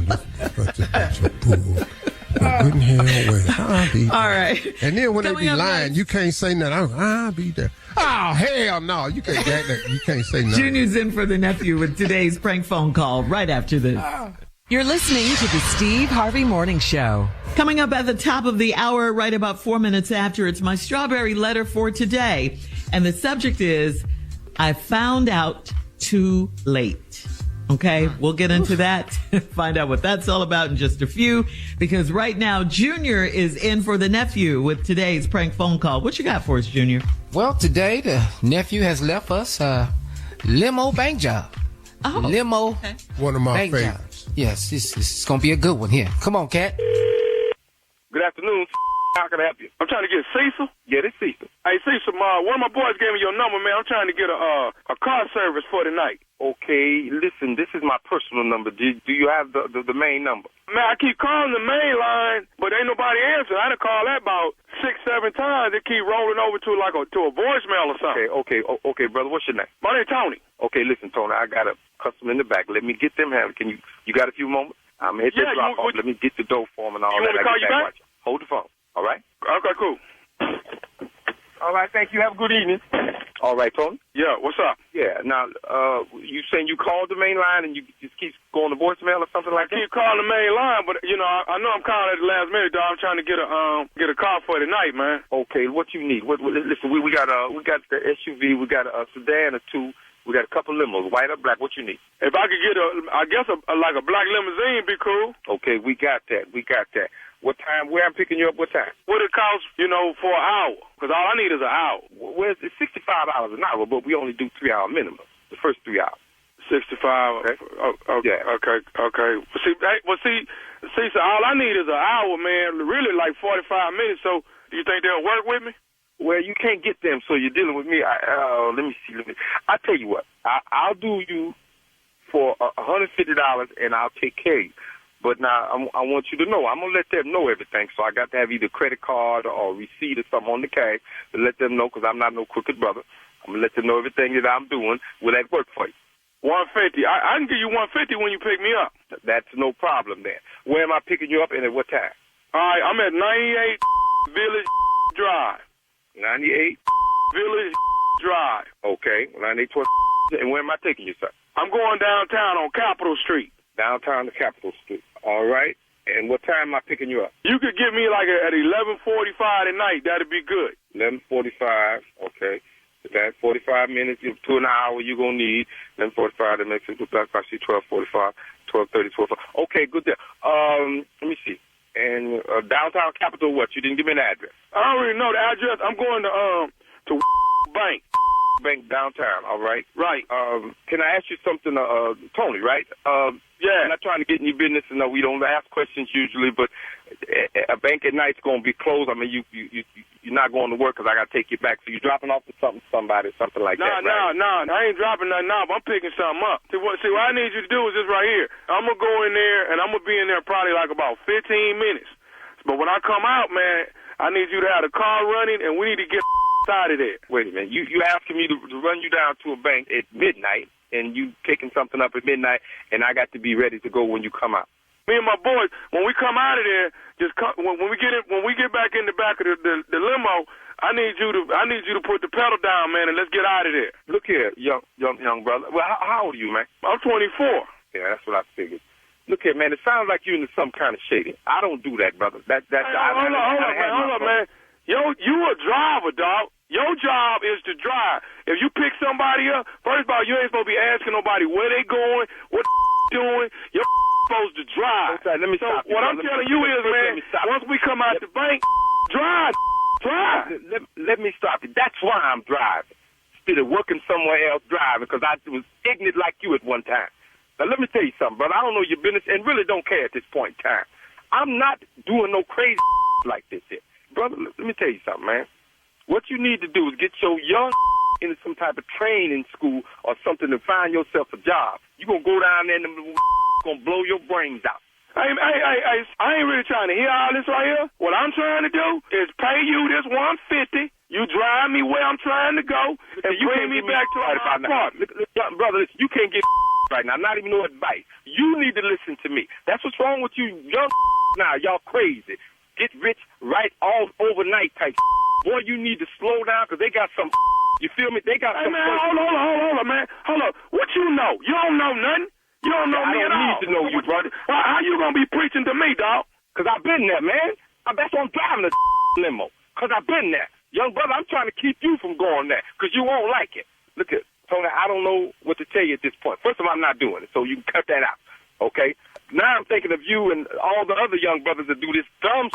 this is bunch of bull. Good hell way. All right. And then when they be lying, you can't say nothing. I'll be there. Oh, hell no. You can't say nothing. Junior's in for the nephew with today's prank phone call right after this. You're listening to the Steve Harvey Morning Show. Coming up at the top of the hour, right about 4 minutes after, it's my strawberry letter for today. And the subject is, I found out too late. Okay, we'll get into that, find out what that's all about in just a few, because right now, Junior is in for the nephew with today's prank phone call. What you got for us, Junior? Well, today the nephew has left us a limo bank job. Oh, limo. Okay. One of my bank favorites. Job. Yes, this is going to be a good one here. Come on, Cat. Good afternoon. How can I help you? I'm trying to get Cecil. Yeah, this Cecil. Hey, Cecil, one of my boys gave me your number, man. I'm trying to get a car service for tonight. Okay, listen, this is my personal number. Do you have the main number? Man, I keep calling the main line, but ain't nobody answering. I done called that about 6-7 times. It keep rolling over to a voicemail or something. Okay, brother. What's your name? My name's Tony. Okay, listen, Tony, I got a customer in the back. Let me get them handled. You got a few moments? I'm hit the drop off. Let me get the dough for them and all that. You want me to call you back? Hold the phone. All right? Okay, cool. All right, thank you. Have a good evening. All right, Tony? Yeah, what's up? Yeah, now, you saying you called the main line and you just keep going to voicemail or something like that? I keep calling the main line, but, I know I'm calling at the last minute, dog. I'm trying to get a car for tonight, man. Okay, what you need? Listen, we got the SUV, we got a sedan or two, we got a couple limos, white or black. What you need? If I could get like a black limousine, be cool. Okay, we got that. What time? Where I'm picking you up? What time? What it costs, for an hour? Because all I need is an hour. Well, it's $65 an hour, but we only do 3 hour minimum. The first 3 hours. 65. Okay. Yeah. Okay. See, so all I need is an hour, man. Really, like 45 minutes. So, do you think they'll work with me? Well, you can't get them, so you're dealing with me. Let me see. I'll tell you what. I'll do you for $150, and I'll take care of you. But now I want you to know, I'm going to let them know everything. So I got to have either credit card or receipt or something on the cash to let them know, because I'm not no crooked brother. I'm going to let them know everything that I'm doing. Will that work for you? 150. I can give you 150 when you pick me up. That's no problem then. Where am I picking you up and at what time? All right, I'm at 98 Village Drive. 98 Village Drive. Okay, 98. And where am I taking you, sir? I'm going downtown on Capitol Street. Downtown to Capitol Street. All right. And what time am I picking you up? You could get me like at 11:45 tonight. That'd be good. 11:45. Okay. That's 45 minutes to an hour you're going to need. 11:45, that makes it I see 12:45, 12:30, 12:45. Okay, good there. Let me see. And downtown Capitol, what? You didn't give me an address. I don't really know the address. I'm going to Bank. Bank downtown, all right? Right. Can I ask you something, Tony, right? Yeah. I'm not trying to get in your business, and we don't ask questions usually, but a bank at night's going to be closed. I mean, you're not going to work because I got to take you back. So you're dropping off to somebody, something like that, right? No, I ain't dropping nothing off. I'm picking something up. See, what I need you to do is this right here. I'm going to go in there, and I'm going to be in there probably like about 15 minutes. But when I come out, man, I need you to have the car running, and we need to get out of there. Wait a minute. You asking me to run you down to a bank at midnight, and you picking something up at midnight, and I got to be ready to go when you come out. Me and my boys, when we come out of there, when we get back in the back of the limo, I need you to put the pedal down, man, and let's get out of there. Look here, young brother. Well, how old are you, man? I'm 24. Yeah, that's what I figured. Look here, man. It sounds like you're into some kind of shady. I don't do that, brother. Hold up, man. Yo, you a driver, dog. Your job is to drive. If you pick somebody up, first of all, you ain't supposed to be asking nobody where they going, what doing. You're supposed to drive. Okay, let me stop you, what I'm telling you is, man, once we come out the bank, drive. Let me stop you. That's why I'm driving. Instead of working somewhere else driving, because I was ignorant like you at one time. Now, let me tell you something, brother. I don't know your business and really don't care at this point in time. I'm not doing no crazy like this here. Brother, let me tell you something, man. What you need to do is get your young into some type of training school or something to find yourself a job. You're going to go down there and them going to blow your brains out. I ain't really trying to hear all this right here. What I'm trying to do is pay you this $150. You drive me where I'm trying to go, and you bring me back to my apartment. Brother, you can't get right now. Not even no advice. You need to listen to me. That's what's wrong with you young now. Y'all crazy. Get rich right all overnight type. Boy, you need to slow down because they got some. You feel me? They got some. Man, hold on, man. Hold up. What you know? You don't know nothing. You don't know me at all. I don't need to know you, brother. How you going to be preaching to me, dog? Because I've been there, man. That's why I'm driving the limo. Because I've been there. Young brother, I'm trying to keep you from going there because you won't like it. Look at Tony, I don't know what to tell you at this point. First of all, I'm not doing it, so you can cut that out, okay? Now I'm thinking of you and all the other young brothers that do this dumb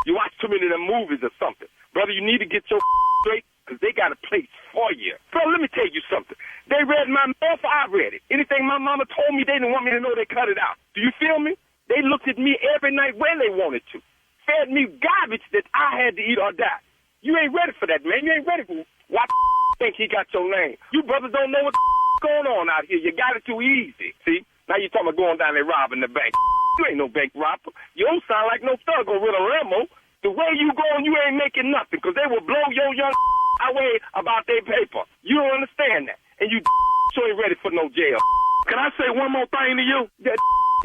You watch too many of them movies or something. Brother, you need to get your straight because they got a place for you. Bro, let me tell you something. They read my mail, I read it. Anything my mama told me, they didn't want me to know, they cut it out. Do you feel me? They looked at me every night when they wanted to. Fed me garbage that I had to eat or die. You ain't ready for that, man. You ain't ready for what think he got your name. You brothers don't know what's going on out here. You got it too easy. See? Now you talking about going down there robbing the bank. You ain't no bank robber. You don't sound like no thug or with a limo. The way you going, you ain't making nothing because they will blow your young away about their paper. You don't understand that. And you sure ain't ready for no jail. Can I say one more thing to you?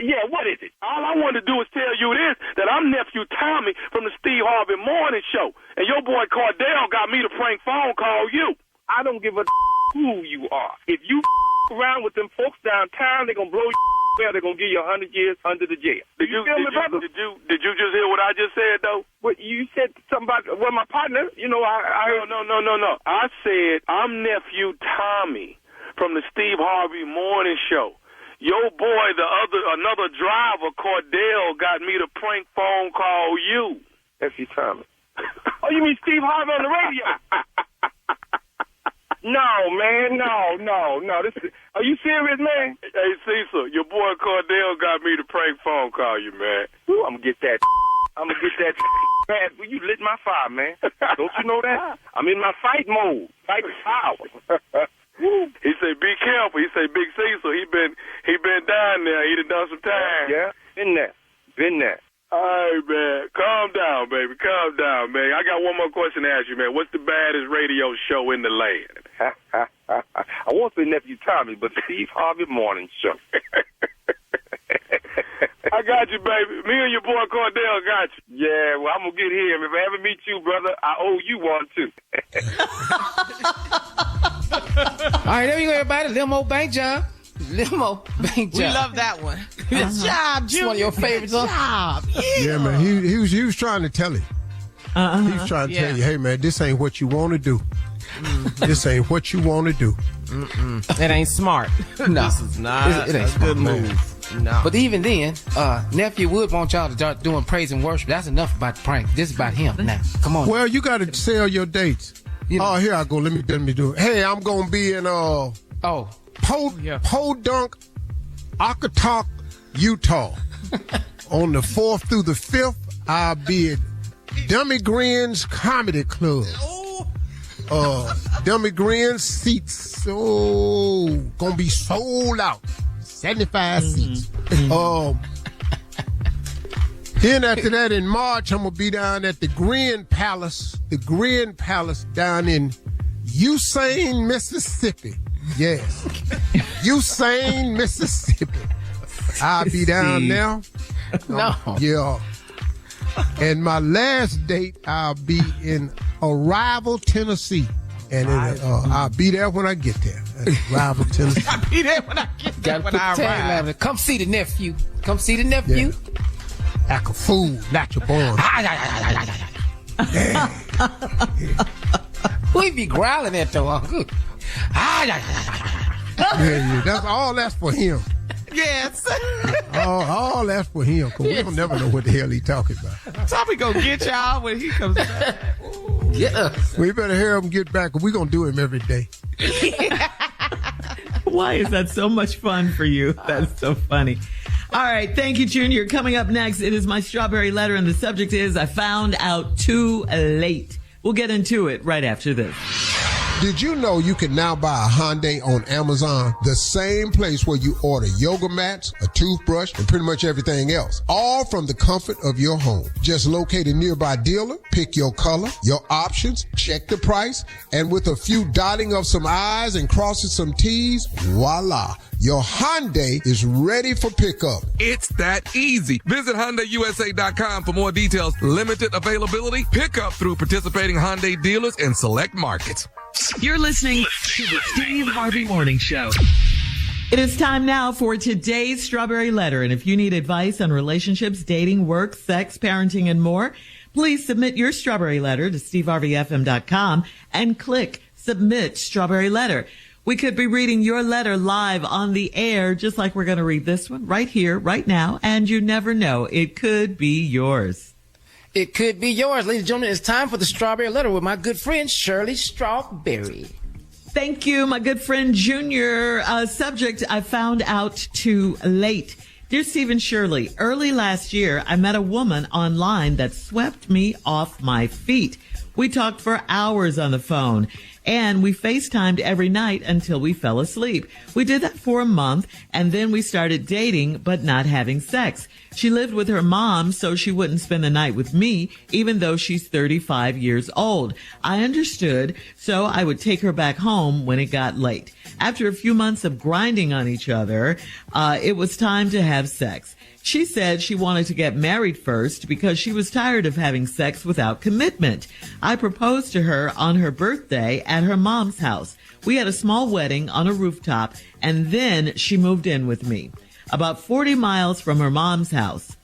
Yeah, what is it? All I want to do is tell you this, that I'm nephew Tommy from the Steve Harvey Morning Show. And your boy Cordell got me to prank phone call you. I don't give a who you are. If you around with them folks downtown, they're going to blow you well, they're going to give you 100 years under the jail. Did you feel me, brother? Did you just hear what I just said, though? Well, you said something about, well, my partner, you know, I heard. No. I said, I'm nephew Tommy from the Steve Harvey Morning Show. Your boy, another driver, Cordell, got me to prank phone call you. Nephew Tommy. Oh, you mean Steve Harvey on the radio? No, man, no. Are you serious, man? Hey, Cecil, your boy Cordell got me to prank phone call you, man. Ooh, I'm gonna get that. Man, you lit my fire, man. Don't you know that? I'm in my fight mode. Fight power. He said, be careful. He said, Big Cecil, he been down there. He done some time. Yeah, been there. All right, man. Calm down, baby. Calm down, man. I got one more question to ask you, man. What's the baddest radio show in the land? I won't say Nephew Tommy, but Steve Harvey Morning Show. I got you, baby. Me and your boy Cordell got you. Yeah, well, I'm going to get him. If I ever meet you, brother, I owe you one, too. All right, there you go, everybody. Limo Bank Job. We love that one. Good job, Junior. One of your favorites, huh? Yeah, man. He was trying to tell him. He was trying to tell you, hey, man, this ain't what you want to do. Mm-hmm. This ain't what you want to do. It ain't smart. No. This is not it ain't a good move. No. But even then, nephew would want y'all to start doing praise and worship. That's enough about the prank. This is about him now. Come on. Well, you got to sell your dates. Oh, here I go. Let me do it. Hey, I'm going to be in Podunk, Occotok, Utah. On the 4th through the 5th, I'll be at Dummy Grins Comedy Club. Dummy Grins seats, gonna be sold out. 75 seats. Then after that, in March, I'm gonna be down at the Grin Palace down in Usain, Mississippi. Yes. Usain, Mississippi. I'll be down there. No. Yeah. And my last date, I'll be in Arrival, Tennessee. And I'll be there when I get there. Arrival, Tennessee. I'll be there when I get there. Gotta When put I the tag arrive. on it. Come see the nephew. Come see the nephew. Yeah. Act a fool, not your boy. Who he be growling at though? Yeah, that's all that's for him. Yes. All that's for him, because we don't never know what the hell he talking about. Tommy gonna get y'all when he comes back. Yeah. We better hear him get back, because we're going to do him every day. Why is that so much fun for you? That's so funny. All right. Thank you, Junior. Coming up next, it is my strawberry letter, and the subject is I found out too late. We'll get into it right after this. Did you know you can now buy a Hyundai on Amazon? The same place where you order yoga mats, a toothbrush, and pretty much everything else. All from the comfort of your home. Just locate a nearby dealer, pick your color, your options, check the price, and with a few dotting of some I's and crossing some T's, voila. Your Hyundai is ready for pickup. It's that easy. Visit HyundaiUSA.com for more details. Limited availability. Pickup through participating Hyundai dealers in select markets. You're listening to the Steve Harvey Morning Show. It is time now for today's Strawberry Letter. And if you need advice on relationships, dating, work, sex, parenting, and more, please submit your Strawberry Letter to SteveHarveyFM.com and click Submit Strawberry Letter. We could be reading your letter live on the air, just like we're going to read this one right here, right now. And you never know, it could be yours. It could be yours. Ladies and gentlemen, it's time for the Strawberry Letter with my good friend, Shirley Strawberry. Thank you, my good friend Junior. Subject, I found out too late. Dear Steve and Shirley, early last year, I met a woman online that swept me off my feet. We talked for hours on the phone, and we FaceTimed every night until we fell asleep. We did that for a month, and then we started dating, but not having sex. She lived with her mom, so she wouldn't spend the night with me, even though she's 35 years old. I understood, so I would take her back home when it got late. After a few months of grinding on each other, it was time to have sex. She said she wanted to get married first because she was tired of having sex without commitment. I proposed to her on her birthday at her mom's house. We had a small wedding on a rooftop, and then she moved in with me, about 40 miles from her mom's house.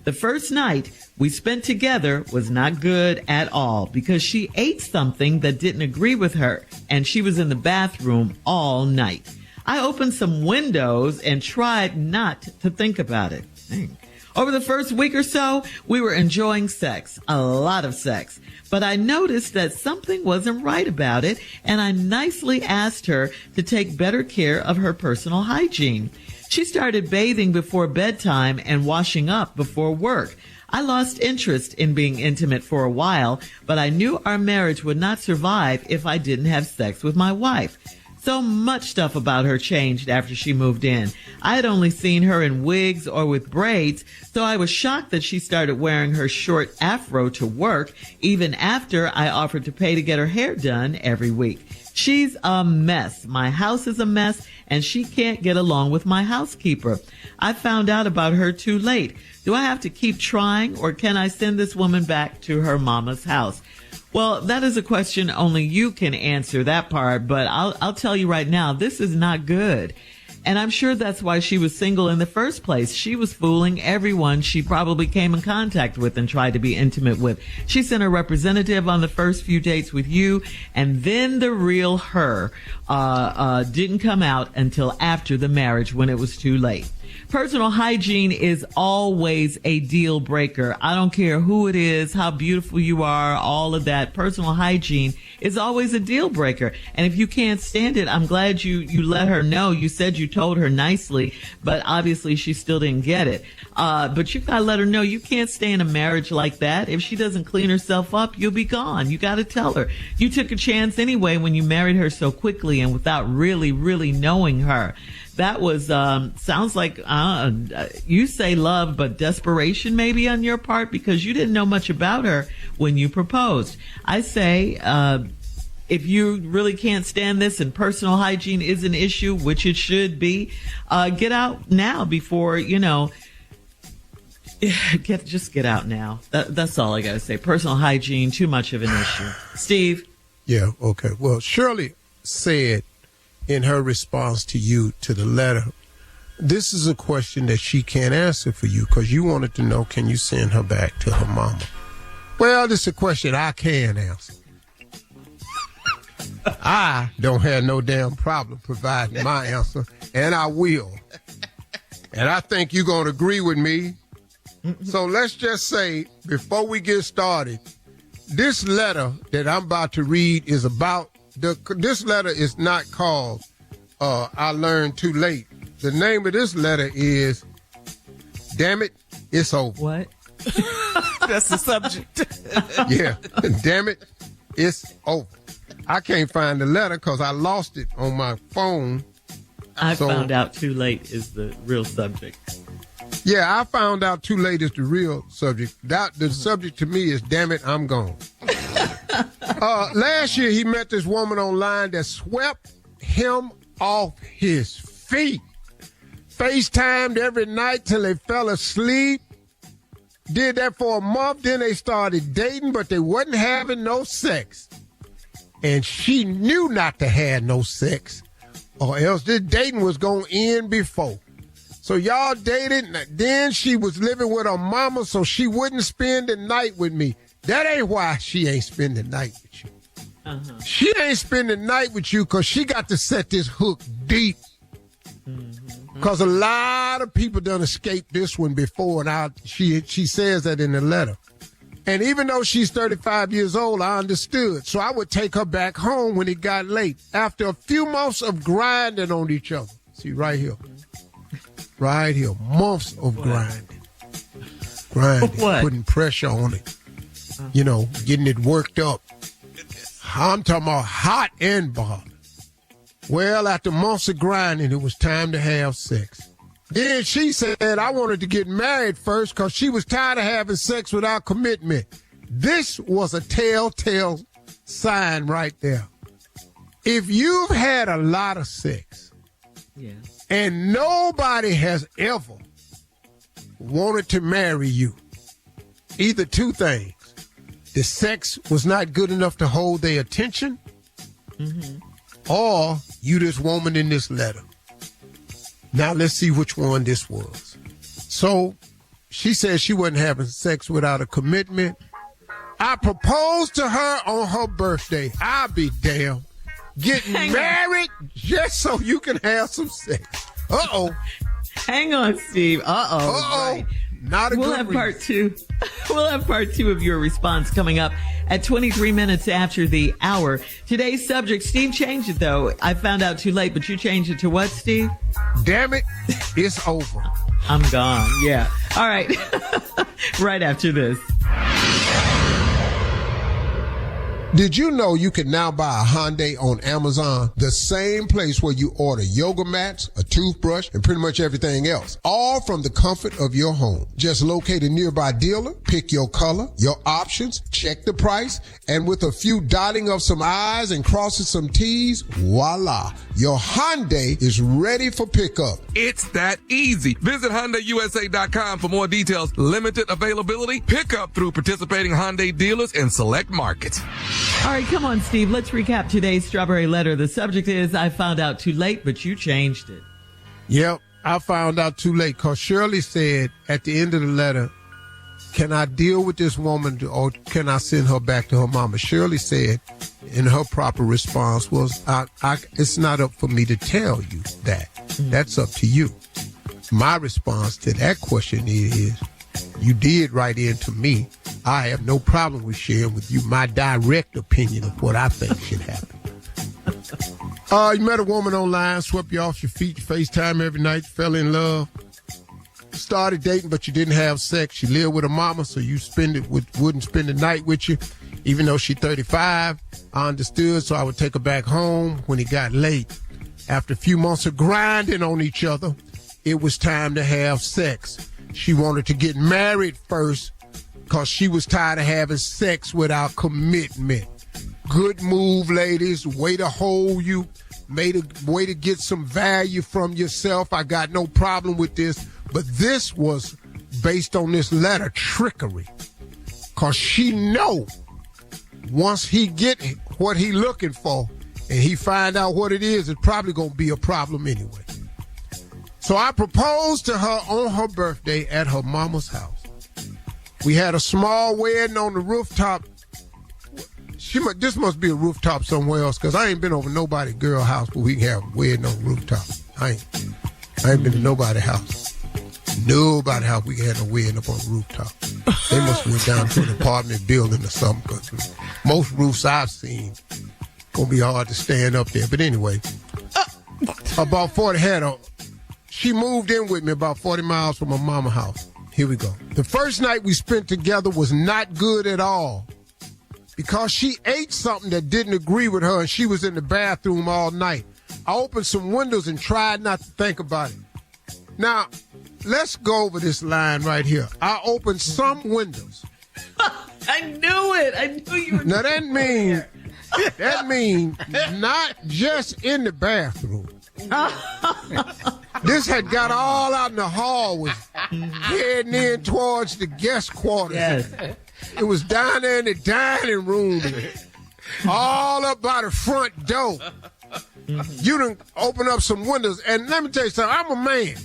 The first night we spent together was not good at all because she ate something that didn't agree with her, and she was in the bathroom all night. I opened some windows and tried not to think about it. Dang. Over the first week or so, we were enjoying sex, a lot of sex. But I noticed that something wasn't right about it, and I nicely asked her to take better care of her personal hygiene. She started bathing before bedtime and washing up before work. I lost interest in being intimate for a while, but I knew our marriage would not survive if I didn't have sex with my wife. So much stuff about her changed after she moved in. I had only seen her in wigs or with braids, so I was shocked that she started wearing her short afro to work, even after I offered to pay to get her hair done every week. She's a mess. My house is a mess, and she can't get along with my housekeeper. I found out about her too late. Do I have to keep trying, or can I send this woman back to her mama's house? Well, that is a question only you can answer, that part, but I'll tell you right now, this is not good. And I'm sure that's why she was single in the first place. She was fooling everyone she probably came in contact with and tried to be intimate with. She sent her representative on the first few dates with you, and then the real her didn't come out until after the marriage when it was too late. Personal hygiene is always a deal breaker. I don't care who it is, how beautiful you are, all of that. Personal hygiene is always a deal breaker. And if you can't stand it, I'm glad you let her know. You said you told her nicely, but obviously she still didn't get it. But you gotta let her know you can't stay in a marriage like that. If she doesn't clean herself up, you'll be gone. You gotta tell her. You took a chance anyway when you married her so quickly and without really, really knowing her. That was, sounds like, you say love, but desperation maybe on your part because you didn't know much about her when you proposed. I say, if you really can't stand this and personal hygiene is an issue, which it should be, get out now before, Just get out now. That's all I got to say. Personal hygiene, too much of an issue. Steve? Yeah, okay. Well, Shirley said in her response to you, to the letter, this is a question that she can't answer for you because you wanted to know, can you send her back to her mama? Well, this is a question I can answer. I don't have no damn problem providing my answer, and I will. And I think you're going to agree with me. So let's just say, before we get started, this letter that I'm about to read is about, this letter is not called I Learned Too Late. The name of this letter is, Damn It, It's Over. What? That's the subject. Yeah, damn it, it's over. I can't find the letter because I lost it on my phone. I found out too late is the real subject. Yeah, I found out too late is the real subject. The subject to me is, damn it, I'm gone. Last year, he met this woman online that swept him off his feet. FaceTimed every night till they fell asleep. Did that for a month. Then they started dating, but they wasn't having no sex. And she knew not to have no sex, or else this dating was going to end before. So y'all dated, then she was living with her mama so she wouldn't spend the night with me. That ain't why she ain't spending the night with you. Uh-huh. She ain't spending the night with you because she got to set this hook deep. Because a lot of people done escaped this one before, and she says that in the letter. And even though she's 35 years old, I understood. So I would take her back home when it got late. After a few months of grinding on each other. See, right here. Right here. Months of grinding. Putting pressure on it. You know, getting it worked up. I'm talking about hot and bothered. Well, after months of grinding, it was time to have sex. Then she said I wanted to get married first because she was tired of having sex without commitment. This was a telltale sign right there. If you've had a lot of sex and nobody has ever wanted to marry you, either two things. The sex was not good enough to hold their attention, or you this woman in this letter. Now let's see which one this was. So she said she wasn't having sex without a commitment. I proposed to her on her birthday. I'll be damned. Getting married just so you can have some sex. Uh-oh. Hang on, Steve. Right. Not a we'll good have reason. part two. We'll have part two of your response coming up at 23 minutes after the hour. Today's subject, Steve changed it though. I found out too late, but you changed it to what, Steve? Damn it, it's over. I'm gone. Yeah. All right. Right after this. Did you know you can now buy a Hyundai on Amazon? The same place where you order yoga mats, a toothbrush, and pretty much everything else. All from the comfort of your home. Just locate a nearby dealer, pick your color, your options, check the price, and with a few dotting of some I's and crossing some T's, voila. Your Hyundai is ready for pickup. It's that easy. Visit HyundaiUSA.com for more details. Limited availability. Pickup through participating Hyundai dealers in select markets. All right, come on, Steve. Let's recap today's Strawberry Letter. The subject is, I found out too late, but you changed it. Yep, I found out too late because Shirley said at the end of the letter, can I deal with this woman or can I send her back to her mama? Shirley said in her proper response was, it's not up for me to tell you that. That's up to you. My response to that question is, you did write in to me. I have no problem with sharing with you my direct opinion of what I think should happen. You met a woman online, swept you off your feet, FaceTime every night, fell in love, started dating, but you didn't have sex. She lived with her mama, so you wouldn't spend the night with you, even though she's 35. I understood, so I would take her back home when it got late. After a few months of grinding on each other, it was time to have sex. She wanted to get married first because she was tired of having sex without commitment. Good move, ladies. Way to hold you. Way to get some value from yourself. I got no problem with this. But this was based on this letter trickery. Because she know once he get what he looking for and he find out what it is, it's probably going to be a problem anyway. So I proposed to her on her birthday at her mama's house. We had a small wedding on the rooftop. This must be a rooftop somewhere else, because I ain't been over nobody's girl house where we can have a wedding on the rooftop. I ain't been to nobody's house. Nobody's house we can have a wedding up on the rooftop. They must have went down to an apartment building or something, because most roofs I've seen gonna be hard to stand up there. But anyway, about 40 she moved in with me about 40 miles from her mama's house. Here we go. The first night we spent together was not good at all, because she ate something that didn't agree with her and she was in the bathroom all night. I opened some windows and tried not to think about it. Now, let's go over this line right here. I opened some windows. I knew it. I knew you were. Now that means not just in the bathroom. This had got all out in the hall, was heading in towards the guest quarters. Yes. It was down there in the dining room, all up by the front door. You done open up some windows, and let me tell you something, I'm a man.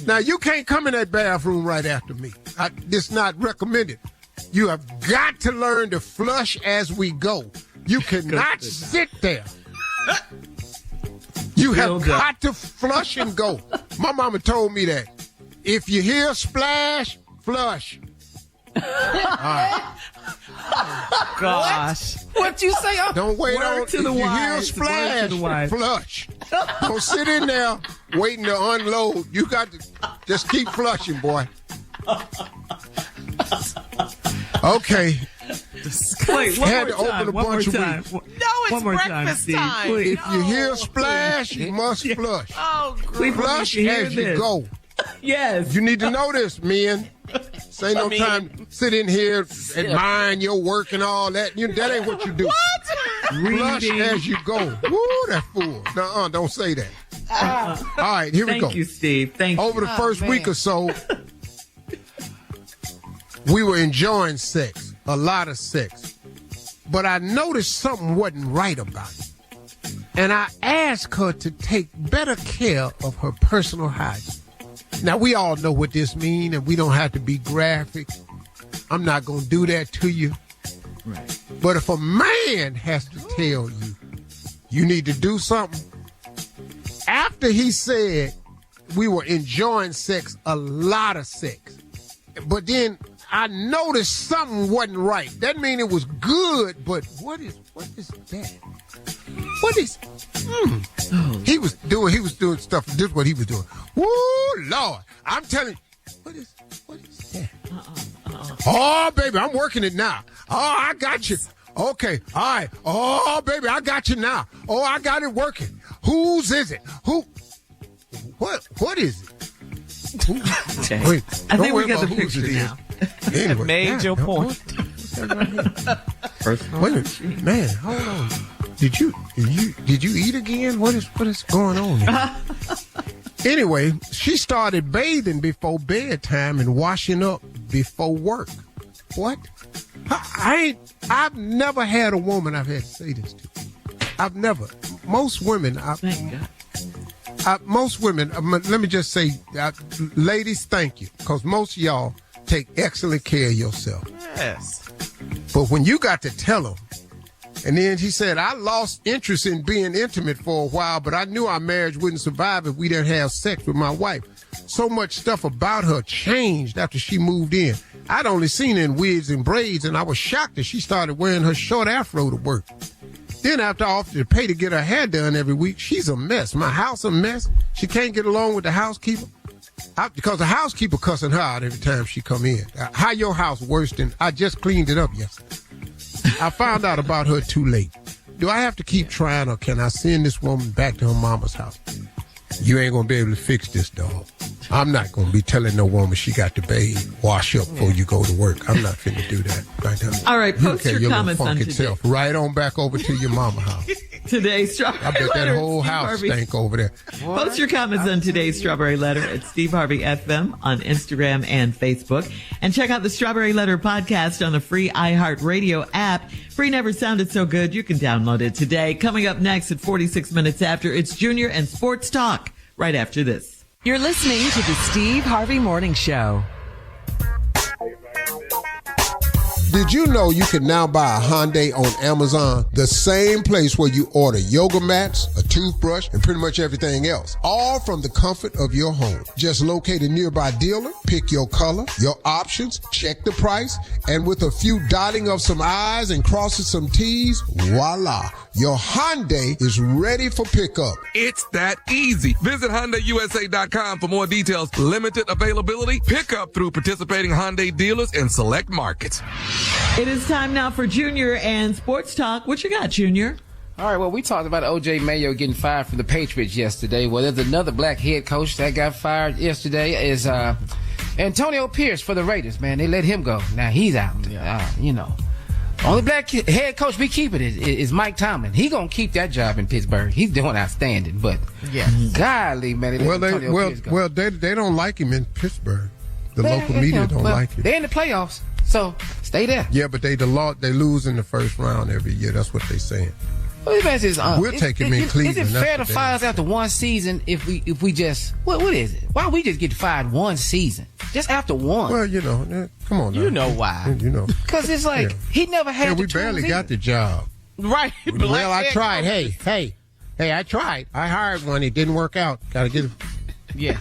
Now, you can't come in that bathroom right after me. It's not recommended. You have got to learn to flush as we go. You cannot sit there. You have got to flush and go. My mama told me that. If you hear a splash, flush. All right. Gosh. What you say? Don't wait Word on to if the you hear a wise. splash, Word to the wise. flush. Don't sit in there waiting to unload. You got to just keep flushing, boy. Okay. Wait, one Had more to time. open a One more bunch of time. No, it's One more time, breakfast Steve, time. please. If you hear a splash, you must flush. Oh, Please, Flush let me hear as you this. go. Yes. You need to know this, men. This ain't no time to sit in here admiring your work and all that. That ain't what you do. Flush as you go. Woo, that fool. Nuh-uh, don't say that. All right, here we go. Thank you, Steve. Thank you. Over the first week or so, we were enjoying sex, a lot of sex. But I noticed something wasn't right about it. And I asked her to take better care of her personal hygiene. Now, we all know what this means, and we don't have to be graphic. I'm not going to do that to you. Right. But if a man has to tell you, you need to do something, after he said we were enjoying sex, a lot of sex, but then I noticed something wasn't right. That means it was good, but what is that? What is? He was doing stuff. This is what he was doing. Woo, Lord! I'm telling you, what is that? Oh, baby, I'm working it now. Oh, I got you. Okay, all right. Oh, baby, I got you now. Oh, I got it working. Whose is it? Who? What is it? Who? Wait, I think we don't worry got the about whose picture it is. now. Anyway, Made your point. Wait a minute, man, hold on. Did you eat again? What is going on here? Anyway, she started bathing before bedtime and washing up before work. What? I've never had a woman I've had to say this to. I've never. Most women. Thank God. Most women. Let me just say, ladies, thank you, because most of y'all take excellent care of yourself. Yes. But when you got to tell them, and then she said, I lost interest in being intimate for a while, but I knew our marriage wouldn't survive if we didn't have sex with my wife. So much stuff about her changed after she moved in. I'd only seen her in wigs and braids, and I was shocked that she started wearing her short afro to work. Then after I offered to pay to get her hair done every week, she's a mess. My house a mess. She can't get along with the housekeeper. Because the housekeeper cussing her out every time she come in. How your house worse than I just cleaned it up yesterday. I found out about her too late. Do I have to keep trying, or can I send this woman back to her mama's house? You ain't going to be able to fix this, dog. I'm not going to be telling no woman she got to bathe, wash up before you go to work. I'm not finna do that right now. All right, post your little comments on funky today. self right on back over to your mama house. Today's Strawberry Letter. I bet that whole house stank over there. Post your comments on today's Strawberry Letter at Steve Harvey FM on Instagram and Facebook. And check out the Strawberry Letter podcast on the free iHeartRadio app. Free never sounded so good. You can download it today. Coming up next at 46 minutes after, it's Junior and Sports Talk right after this. You're listening to the Steve Harvey Morning Show. Did you know you can now buy a Hyundai on Amazon? The same place where you order yoga mats, a toothbrush, and pretty much everything else. All from the comfort of your home. Just locate a nearby dealer, pick your color, your options, check the price, and with a few dotting of some I's and crossing some T's, voila. Your Hyundai is ready for pickup. It's that easy. Visit HyundaiUSA.com for more details. Limited availability. Pickup through participating Hyundai dealers in select markets. It is time now for Junior and Sports Talk. What you got, Junior? All right, well, we talked about O.J. Mayo getting fired from the Patriots yesterday. Well, there's another black head coach that got fired yesterday is Antonio Pierce for the Raiders, man. They let him go. Now he's out. Only black head coach we keep it is Mike Tomlin. He gonna keep that job in Pittsburgh. He's doing outstanding, but golly, man, they don't like him in Pittsburgh. The local media don't like him. They're in the playoffs, so stay there. Yeah, but they lose in the first round every year. That's what they're saying. Well, we'll take him in Cleveland. Is it fair to fire us after one season if we just what is it? Why we just get fired one season? Just after one? Well, come on now. You know why. Because it's like he never had we barely got the job. Right. Well, I tried. Hey, I tried. I hired one. It didn't work out. Got to get him. Yeah.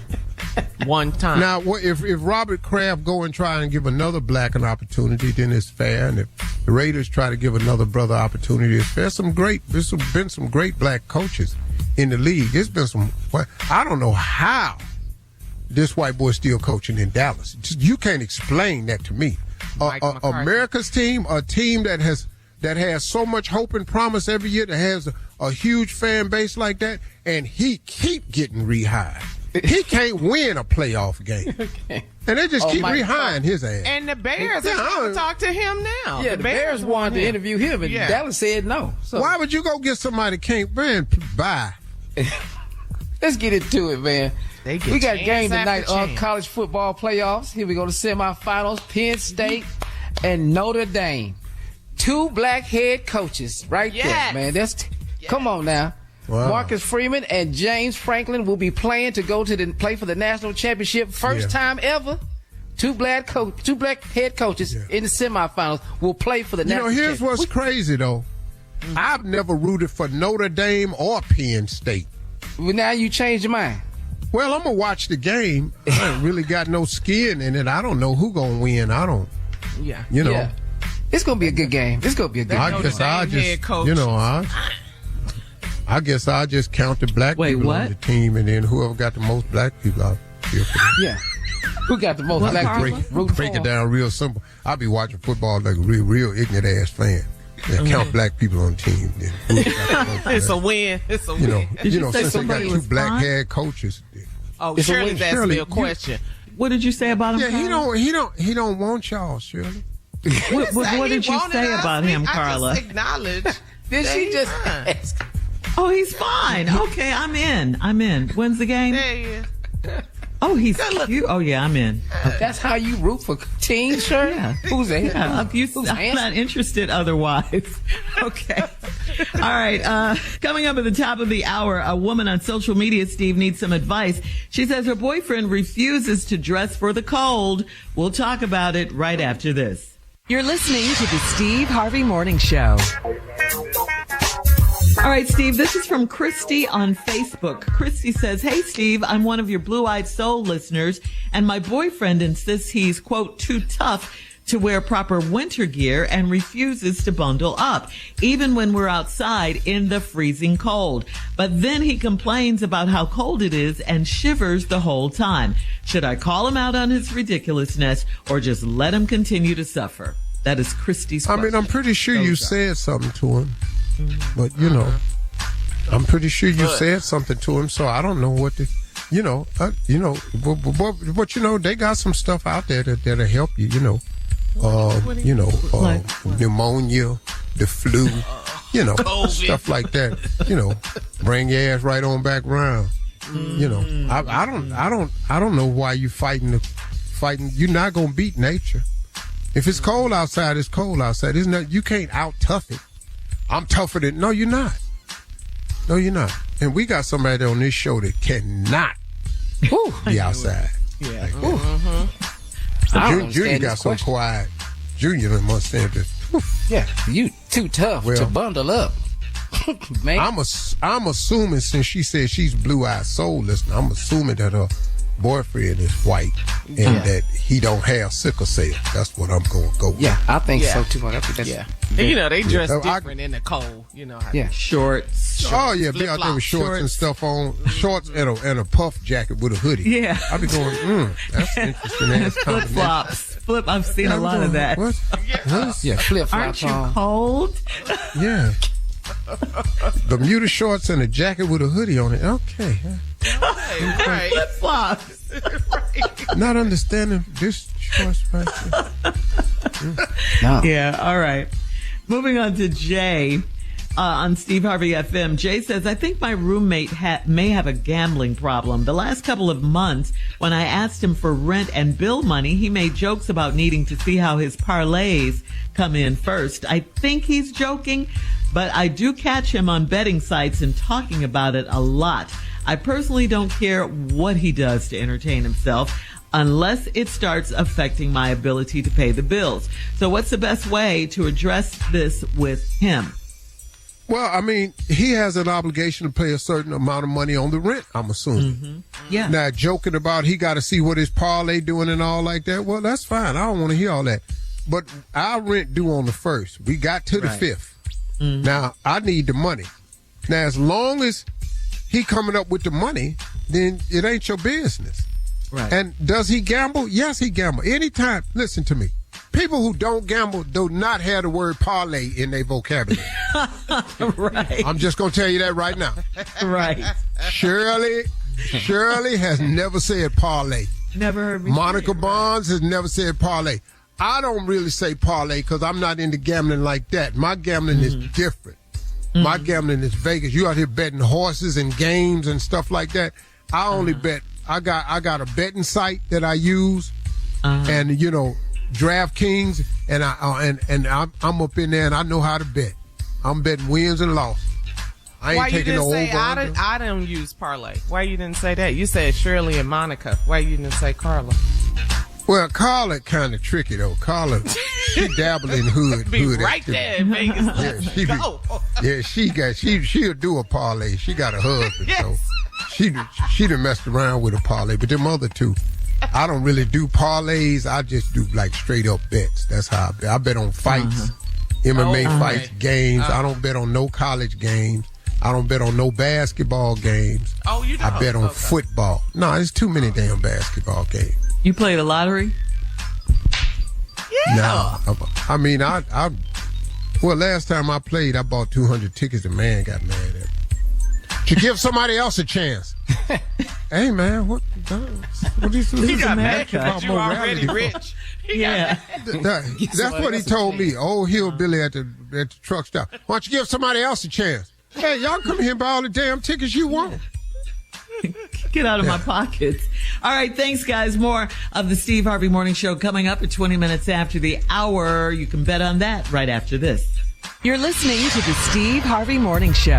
One time. Now, if Robert Kraft go and try and give another black an opportunity, then it's fair. And if the Raiders try to give another brother opportunity, it's fair. There's been some great black coaches in the league. There's been I don't know how this white boy is still coaching in Dallas. You can't explain that to me. America's team, a team that has so much hope and promise every year, that has a huge fan base like that, and he keep getting rehired. He can't win a playoff game. Okay. And they just keep rehiring his ass. And the Bears are trying to talk to him now. Yeah, the Bears wanted to interview him, and Dallas said no. So. Why would you go get somebody that can't win? Bye. Let's get into it, man. We got a game tonight on college football playoffs. Here we go to semifinals. Penn State and Notre Dame. Two black head coaches right there, man. Come on now. Wow. Marcus Freeman and James Franklin will be playing to go to play for the national championship. First time ever. Two black head coaches in the semifinals will play for the national championship. Here's what's crazy, though. I've never rooted for Notre Dame or Penn State. Well, now you changed your mind. Well, I'm going to watch the game. I ain't really got no skin in it. I don't know who going to win. I don't. Yeah. Yeah. It's going to be a good game. It's going to be a good game. I guess I'll just count the black people on the team, and then whoever got the most black people, I'll feel for them. Yeah. Who got the most black people? Break it down real simple. I'll be watching football like a real ignorant-ass fan. And count black people on the team. It's a win. It's a win. Since they got two black head coaches. Oh, Shirley's asking me a question. What did you say about him? Yeah, he don't want y'all, Shirley. What did you say about him, Carla? I just acknowledge. Did she just ask? Oh, he's fine. Okay, I'm in. When's the game? There he is. Oh, he's cute. Oh, yeah, I'm in. Okay. That's how you root for teams, sure? Yeah. Who's that? Yeah, I'm not interested otherwise. Okay. All right. Coming up at the top of the hour, a woman on social media, Steve, needs some advice. She says her boyfriend refuses to dress for the cold. We'll talk about it right after this. You're listening to the Steve Harvey Morning Show. All right, Steve, this is from Christy on Facebook. Christy says, "Hey, Steve, I'm one of your Blue-Eyed Soul listeners, and my boyfriend insists he's, quote, too tough to wear proper winter gear and refuses to bundle up, even when we're outside in the freezing cold. But then he complains about how cold it is and shivers the whole time. Should I call him out on his ridiculousness or just let him continue to suffer?" That is Christy's question. I mean, I'm pretty sure you said something to him. But, I'm pretty sure you said something to him, so I don't know what to, but they got some stuff out there that'll help you, pneumonia, the flu, You know, COVID. stuff like that. You know, bring your ass right on back round. You know, I don't know why you fighting. You're not gonna beat nature. If it's cold outside, it's cold outside. Isn't that? You can't out tough it. I'm tougher than. No, you're not. No, you're not. And we got somebody on this show that cannot be outside. Yeah. Like, Junior got so quiet. Junior didn't understand this. Yeah, you too tough to bundle up. Man. I'm assuming, since she said she's blue-eyed soul listener, I'm assuming that her boyfriend is white and that he don't have sickle cell. That's what I'm going to go with. Yeah, I think so too. And you know, they dress different in the cold. You know how shorts. Oh, yeah, be out there with shorts and stuff on. Shorts and a puff jacket with a hoodie. Yeah. I be going, that's interesting ass flip-flops. I've seen a lot of that. What? Yeah, flip-flops. Aren't you cold? Yeah. Bermuda shorts and a jacket with a hoodie on it. Okay. right. Flip-flops. Right. Not understanding this choice right here. No. Yeah, all right. Moving on to Jay on Steve Harvey FM. Jay says, I think my roommate may have a gambling problem. The last couple of months, when I asked him for rent and bill money, he made jokes about needing to see how his parlays come in first. I think he's joking, but I do catch him on betting sites and talking about it a lot. I personally don't care what he does to entertain himself unless it starts affecting my ability to pay the bills. So what's the best way to address this with him? Well, I mean, he has an obligation to pay a certain amount of money on the rent, I'm assuming. Mm-hmm. Yeah. Now, joking about he got to see what his parlay doing and all like that, well, that's fine. I don't want to hear all that. But our rent due on the 1st. We got to the 5th. Mm-hmm. Now, I need the money. Now, as long as he coming up with the money, then it ain't your business. Right. And does he gamble? Yes, he gamble. Anytime, listen to me. People who don't gamble do not have the word parlay in their vocabulary. Right. I'm just going to tell you that right now. Right. Shirley has never said parlay. Never heard me Monica say it, Barnes has never said parlay. I don't really say parlay because I'm not into gambling like that. My gambling is different. My gambling is Vegas. You out here betting horses and games and stuff like that. I only bet. I got a betting site that I use, and you know, DraftKings, and I'm up in there and I know how to bet. I'm betting wins and losses. I ain't taking no over. I don't use parlay. Why you didn't say that? You said Shirley and Monica. Why you didn't say Carla? Well, Carla kind of tricky though. Carla, she dabble in hood. Be hood right activity. there in Vegas. She'll do a parlay. She got a husband, Yes. so she done messed around with a parlay. But them other two, I don't really do parlays. I just do like straight up bets. That's how I bet. I bet on fights, MMA fights, games. I don't bet on no college games. I don't bet on no basketball games. Oh, you don't? I bet on football. No, there's too many damn basketball games. You play the lottery? Yeah. No, I mean, well, last time I played, I bought 200 tickets. The man got mad at me. To give somebody else a chance. Hey, man, what is this? He got mad about because you already rich. Yeah. That's what he told me. Old hillbilly at the truck stop. Why don't you give somebody else a chance? Hey, y'all come here and buy all the damn tickets you want. Get out of my pockets. All right, thanks, guys. More of the Steve Harvey Morning Show coming up at 20 minutes after the hour. You can bet on that right after this. You're listening to the Steve Harvey Morning Show.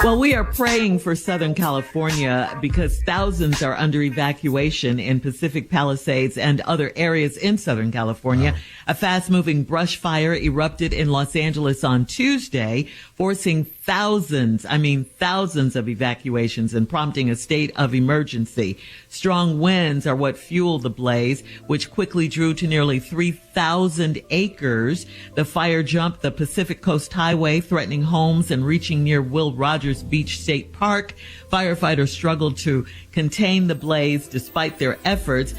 Well, we are praying for Southern California because thousands are under evacuation in Pacific Palisades and other areas in Southern California. Wow. A fast-moving brush fire erupted in Los Angeles on Tuesday, forcing thousands of evacuations and prompting a state of emergency. Strong winds are what fueled the blaze, which quickly drew to nearly 3,000 acres. The fire jumped the Pacific Coast Highway, threatening homes and reaching near Will Rogers Beach State Park. Firefighters struggled to contain the blaze despite their efforts.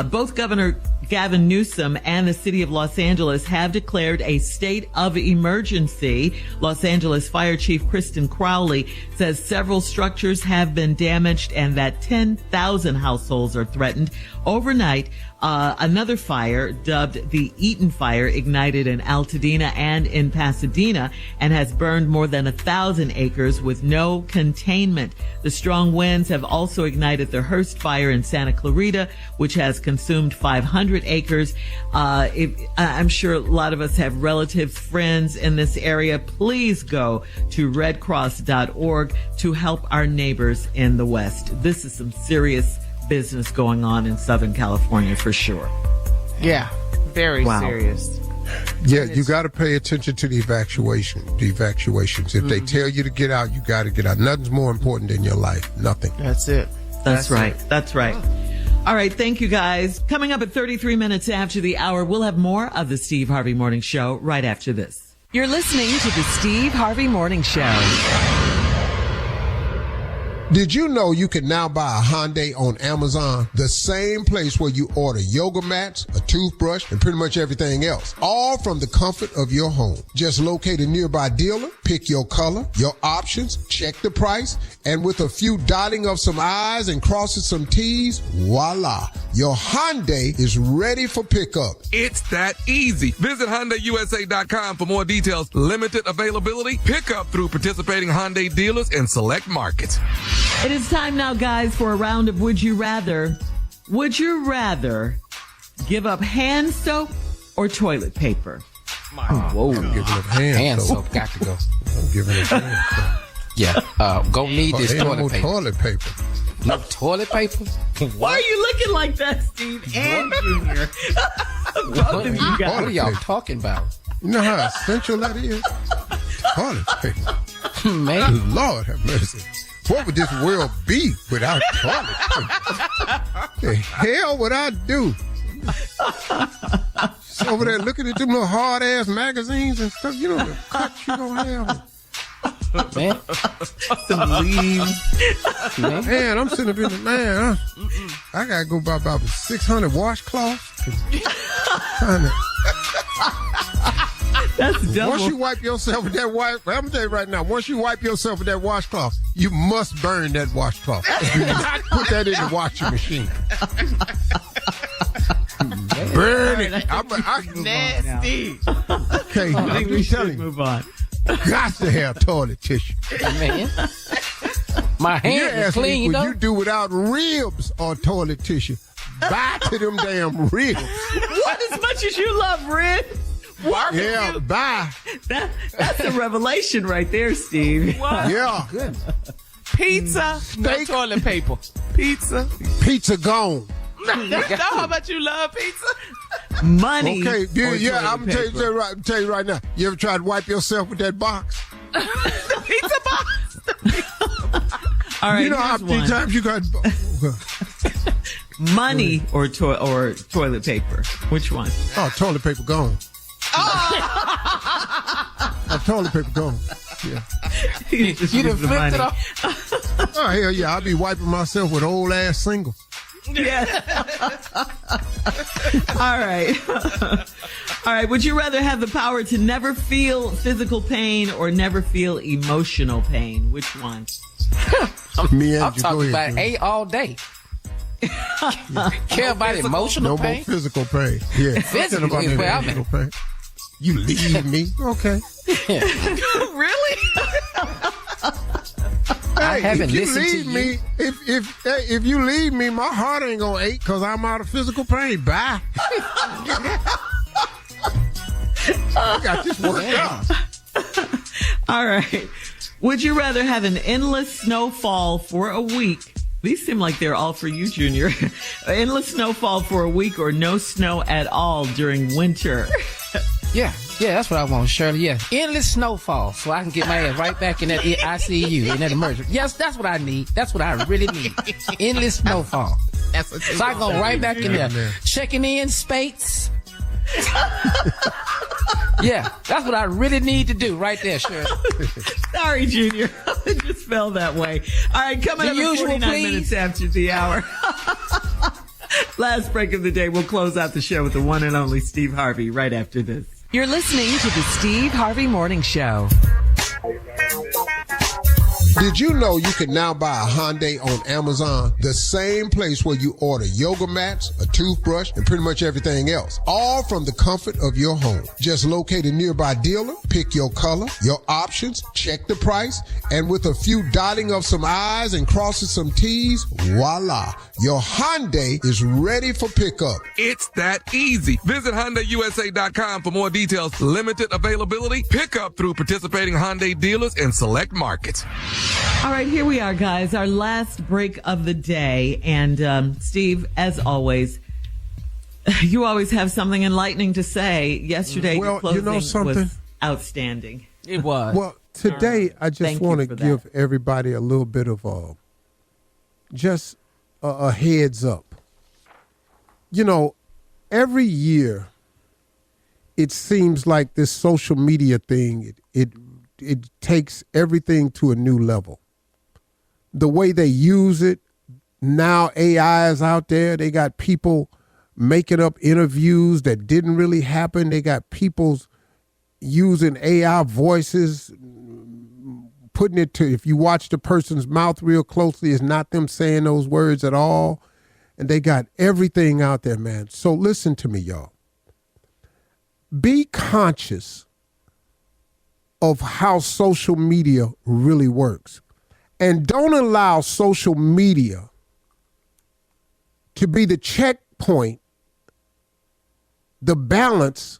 Both Governor Gavin Newsom and the city of Los Angeles have declared a state of emergency. Los Angeles Fire Chief Kristen Crowley says several structures have been damaged and that 10,000 households are threatened. Overnight, Another fire, dubbed the Eaton Fire, ignited in Altadena and in Pasadena and has burned more than 1,000 acres with no containment. The strong winds have also ignited the Hearst Fire in Santa Clarita, which has consumed 500 acres. I'm sure a lot of us have relatives, friends in this area. Please go to redcross.org to help our neighbors in the West. This is some serious business going on in Southern California for sure. Yeah, very serious. Yeah, you got to pay attention to the evacuations. If they tell you to get out, you got to get out. Nothing's more important than your life. Nothing. That's it. That's right. That's right. All right. Thank you, guys. Coming up at 33 minutes after the hour, we'll have more of the Steve Harvey Morning Show right after this. You're listening to the Steve Harvey Morning Show. Did you know you can now buy a Hyundai on Amazon? The same place where you order yoga mats, a toothbrush, and pretty much everything else. All from the comfort of your home. Just locate a nearby dealer, pick your color, your options, check the price, and with a few dotting of some I's and crossing some T's, voila. Your Hyundai is ready for pickup. It's that easy. Visit HyundaiUSA.com for more details. Limited availability. Pickup through participating Hyundai dealers in select markets. It is time now, guys, for a round of Would You Rather. Would you rather give up hand soap or toilet paper? Whoa. I'm giving up hand soap. Got to go. I'm giving up hand soap. Yeah, go need this toilet paper. Toilet paper. No toilet paper? Why are you looking like that, Steve and Junior? Both of you guys. What are y'all talking about? You know how essential that is? Toilet paper. Man. Lord have mercy. What would this world be without toilet paper? The hell would I do? Just over there looking at them little hard-ass magazines and stuff. You know the cuts you don't have. Man. Some leaves. Man, I'm sitting up in the man. I gotta go buy about 600 washcloths. That's double. Once you wipe yourself with that I'm gonna tell you right now, once you wipe yourself with that washcloth, you must burn that washcloth. Do not put that in the washing machine. Burn it. Nasty. Okay, I'm just telling you. Move on. Got to have toilet tissue. Man. My hands are clean, would you do without ribs or toilet tissue? Buy to them damn ribs. What, as much as you love ribs? Yeah, bye. That's a revelation right there, Steve. What? Yeah. Good. Pizza, no toilet paper. Pizza. Pizza gone. How about you love pizza? Money. Okay, I'm gonna tell you right now. You ever tried to wipe yourself with that box? The pizza box. All right. You know how many times you got money or toilet paper? Which one? Oh, toilet paper gone. Toilet paper gone. Yeah. You done flipped it off. Oh hell yeah! I'll be wiping myself with old ass singles. Yeah. All right. All right. Would you rather have the power to never feel physical pain or never feel emotional pain? Which one? I'm talking about A all day. Care about emotional pain? No more physical pain. Yeah. Physical is where I'm at. Pain. You leave me. Okay. Really? I haven't listened to me, you. If you leave me, my heart ain't gonna ache because I'm out of physical pain. Bye. I got this worked out. All right. Would you rather have an endless snowfall for a week? These seem like they're all for you, Junior. Endless snowfall for a week or no snow at all during winter? Yeah, that's what I want, Shirley. Yeah, endless snowfall, so I can get my ass right back in that ICU, in that emergency. Yes, that's what I need. That's what I really need. Endless snowfall. That's what so I go right back in there, checking in Spates. Yeah, that's what I really need to do right there, Shirley. Sorry, Junior. It just fell that way. All right, coming up at 49 minutes after the hour. Last break of the day. We'll close out the show with the one and only Steve Harvey right after this. You're listening to the Steve Harvey Morning Show. Did you know you can now buy a Hyundai on Amazon? The same place where you order yoga mats, a toothbrush, and pretty much everything else. All from the comfort of your home. Just locate a nearby dealer, pick your color, your options, check the price, and with a few dotting of some I's and crossing some T's, voila. Your Hyundai is ready for pickup. It's that easy. Visit HyundaiUSA.com for more details. Limited availability. Pickup through participating Hyundai dealers in select markets. All right, here we are, guys. Our last break of the day. And Steve, as always, you always have something enlightening to say. Yesterday, your closing was outstanding. It was. Well, today, I just want to give everybody a little bit of just a heads up. You know, every year, it seems like this social media thing, it takes everything to a new level. The way they use it, now AI is out there. They got people making up interviews that didn't really happen. They got people using AI voices, putting it to, if you watch the person's mouth real closely, it's not them saying those words at all. And they got everything out there, man. So listen to me, y'all. Be conscious of how social media really works. And don't allow social media to be the checkpoint, the balance,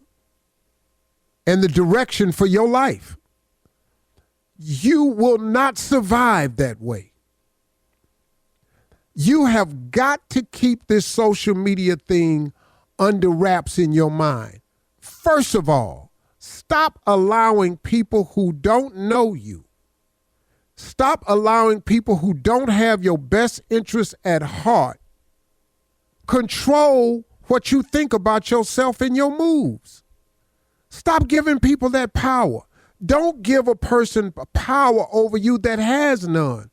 and the direction for your life. You will not survive that way. You have got to keep this social media thing under wraps in your mind. First of all, stop allowing people who don't know you, stop allowing people who don't have your best interests at heart control what you think about yourself and your moves. Stop giving people that power. Don't give a person power over you that has none.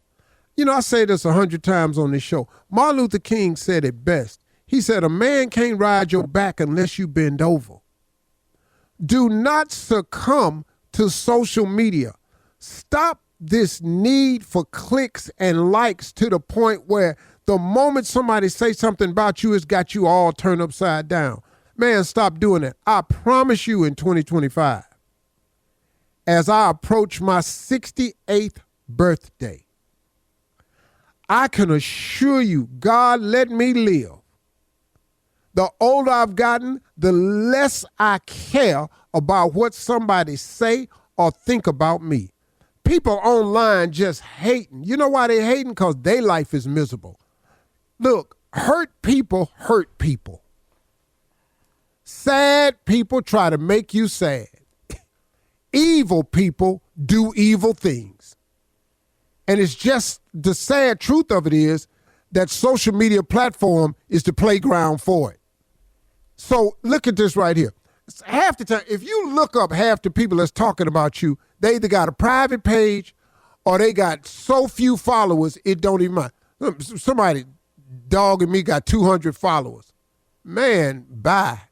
You know, I say this 100 times on this show. Martin Luther King said it best. He said, a man can't ride your back unless you bend over. Do not succumb to social media. Stop this need for clicks and likes to the point where the moment somebody says something about you, it's got you all turned upside down. Man, stop doing that. I promise you in 2025, as I approach my 68th birthday, I can assure you, God let me live. The older I've gotten, the less I care about what somebody say or think about me. People online just hating. You know why they hating? Because their life is miserable. Look, hurt people hurt people. Sad people try to make you sad. Evil people do evil things. And it's just the sad truth of it is that social media platform is the playground for it. So look at this right here. Half the time, if you look up half the people that's talking about you, they either got a private page or they got so few followers, it don't even matter. Somebody dogging me got 200 followers. Man, bye.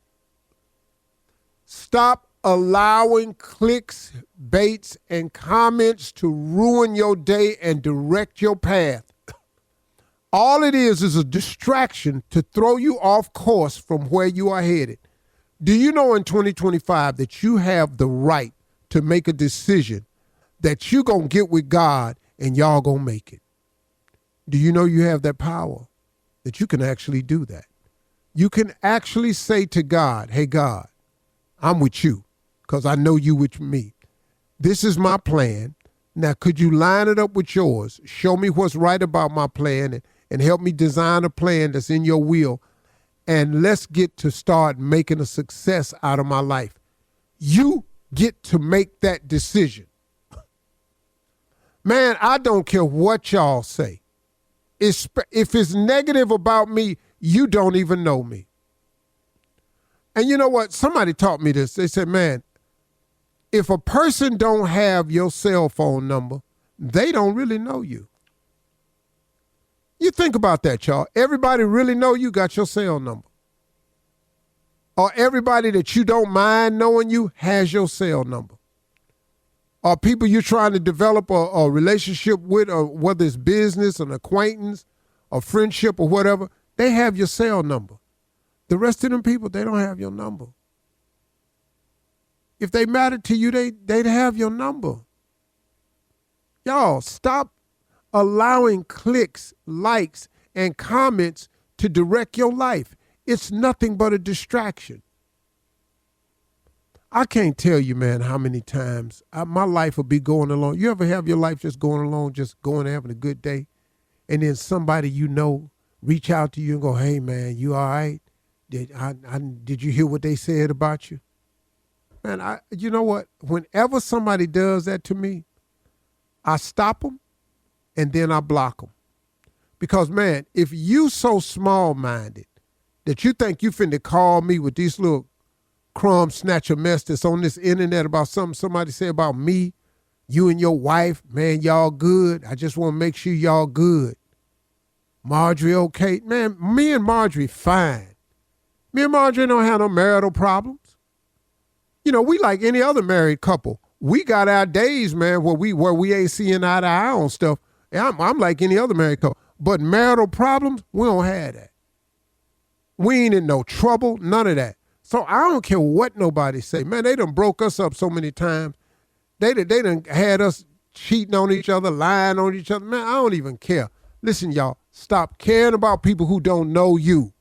Stop allowing clicks, baits, and comments to ruin your day and direct your path. All it is a distraction to throw you off course from where you are headed. Do you know in 2025 that you have the right to make a decision that you're going to get with God and y'all going to make it? Do you know you have that power, that you can actually do that? You can actually say to God, hey, God, I'm with you because I know you with me. This is my plan. Now, could you line it up with yours? Show me what's right about my plan and help me design a plan that's in your will. And let's get to start making a success out of my life. You get to make that decision. Man, I don't care what y'all say. If it's negative about me, you don't even know me. And you know what? Somebody taught me this. They said, man, if a person don't have your cell phone number, they don't really know you. You think about that, y'all. Everybody really know you got your cell number. Or everybody that you don't mind knowing you has your cell number. or people you're trying to develop a relationship with, or whether it's business, an acquaintance, a friendship, or whatever, they have your cell number. The rest of them people, they don't have your number. If they mattered to you, they'd have your number. Y'all, stop allowing clicks, likes, and comments to direct your life. It's nothing but a distraction. I can't tell you, man, how many times my life will be going along. You ever have your life just going along, just going and having a good day, and then somebody you know reach out to you and go, hey, man, you all right? Did you hear what they said about you? Man, you know what? Whenever somebody does that to me, I stop them and then I block them. Because, man, if you so small-minded that you think you finna call me with these little crumb snatcher mess that's on this internet about something somebody said about me, you and your wife, man, y'all good. I just want to make sure y'all good. Marjorie, okay. Man, me and Marjorie, fine. Me and Marjorie don't have no marital problems. You know, we like any other married couple. We got our days, man, where we ain't seeing eye to eye on stuff. And I'm like any other married couple. But marital problems, we don't have that. We ain't in no trouble, none of that. So I don't care what nobody say. Man, they done broke us up so many times. They done had us cheating on each other, lying on each other. Man, I don't even care. Listen, y'all, stop caring about people who don't know you.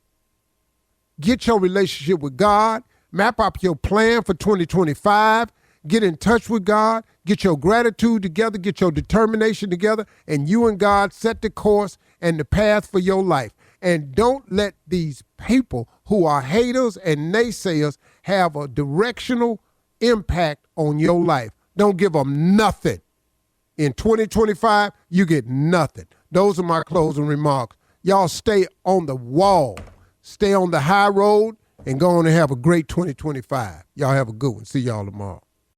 Get your relationship with God. Map out your plan for 2025. Get in touch with God. Get your gratitude together. Get your determination together. And you and God set the course and the path for your life. And don't let these people who are haters and naysayers have a directional impact on your life. Don't give them nothing. In 2025, you get nothing. Those are my closing remarks. Y'all stay on the wall. Stay on the high road and go on and have a great 2025. Y'all have a good one. See y'all tomorrow.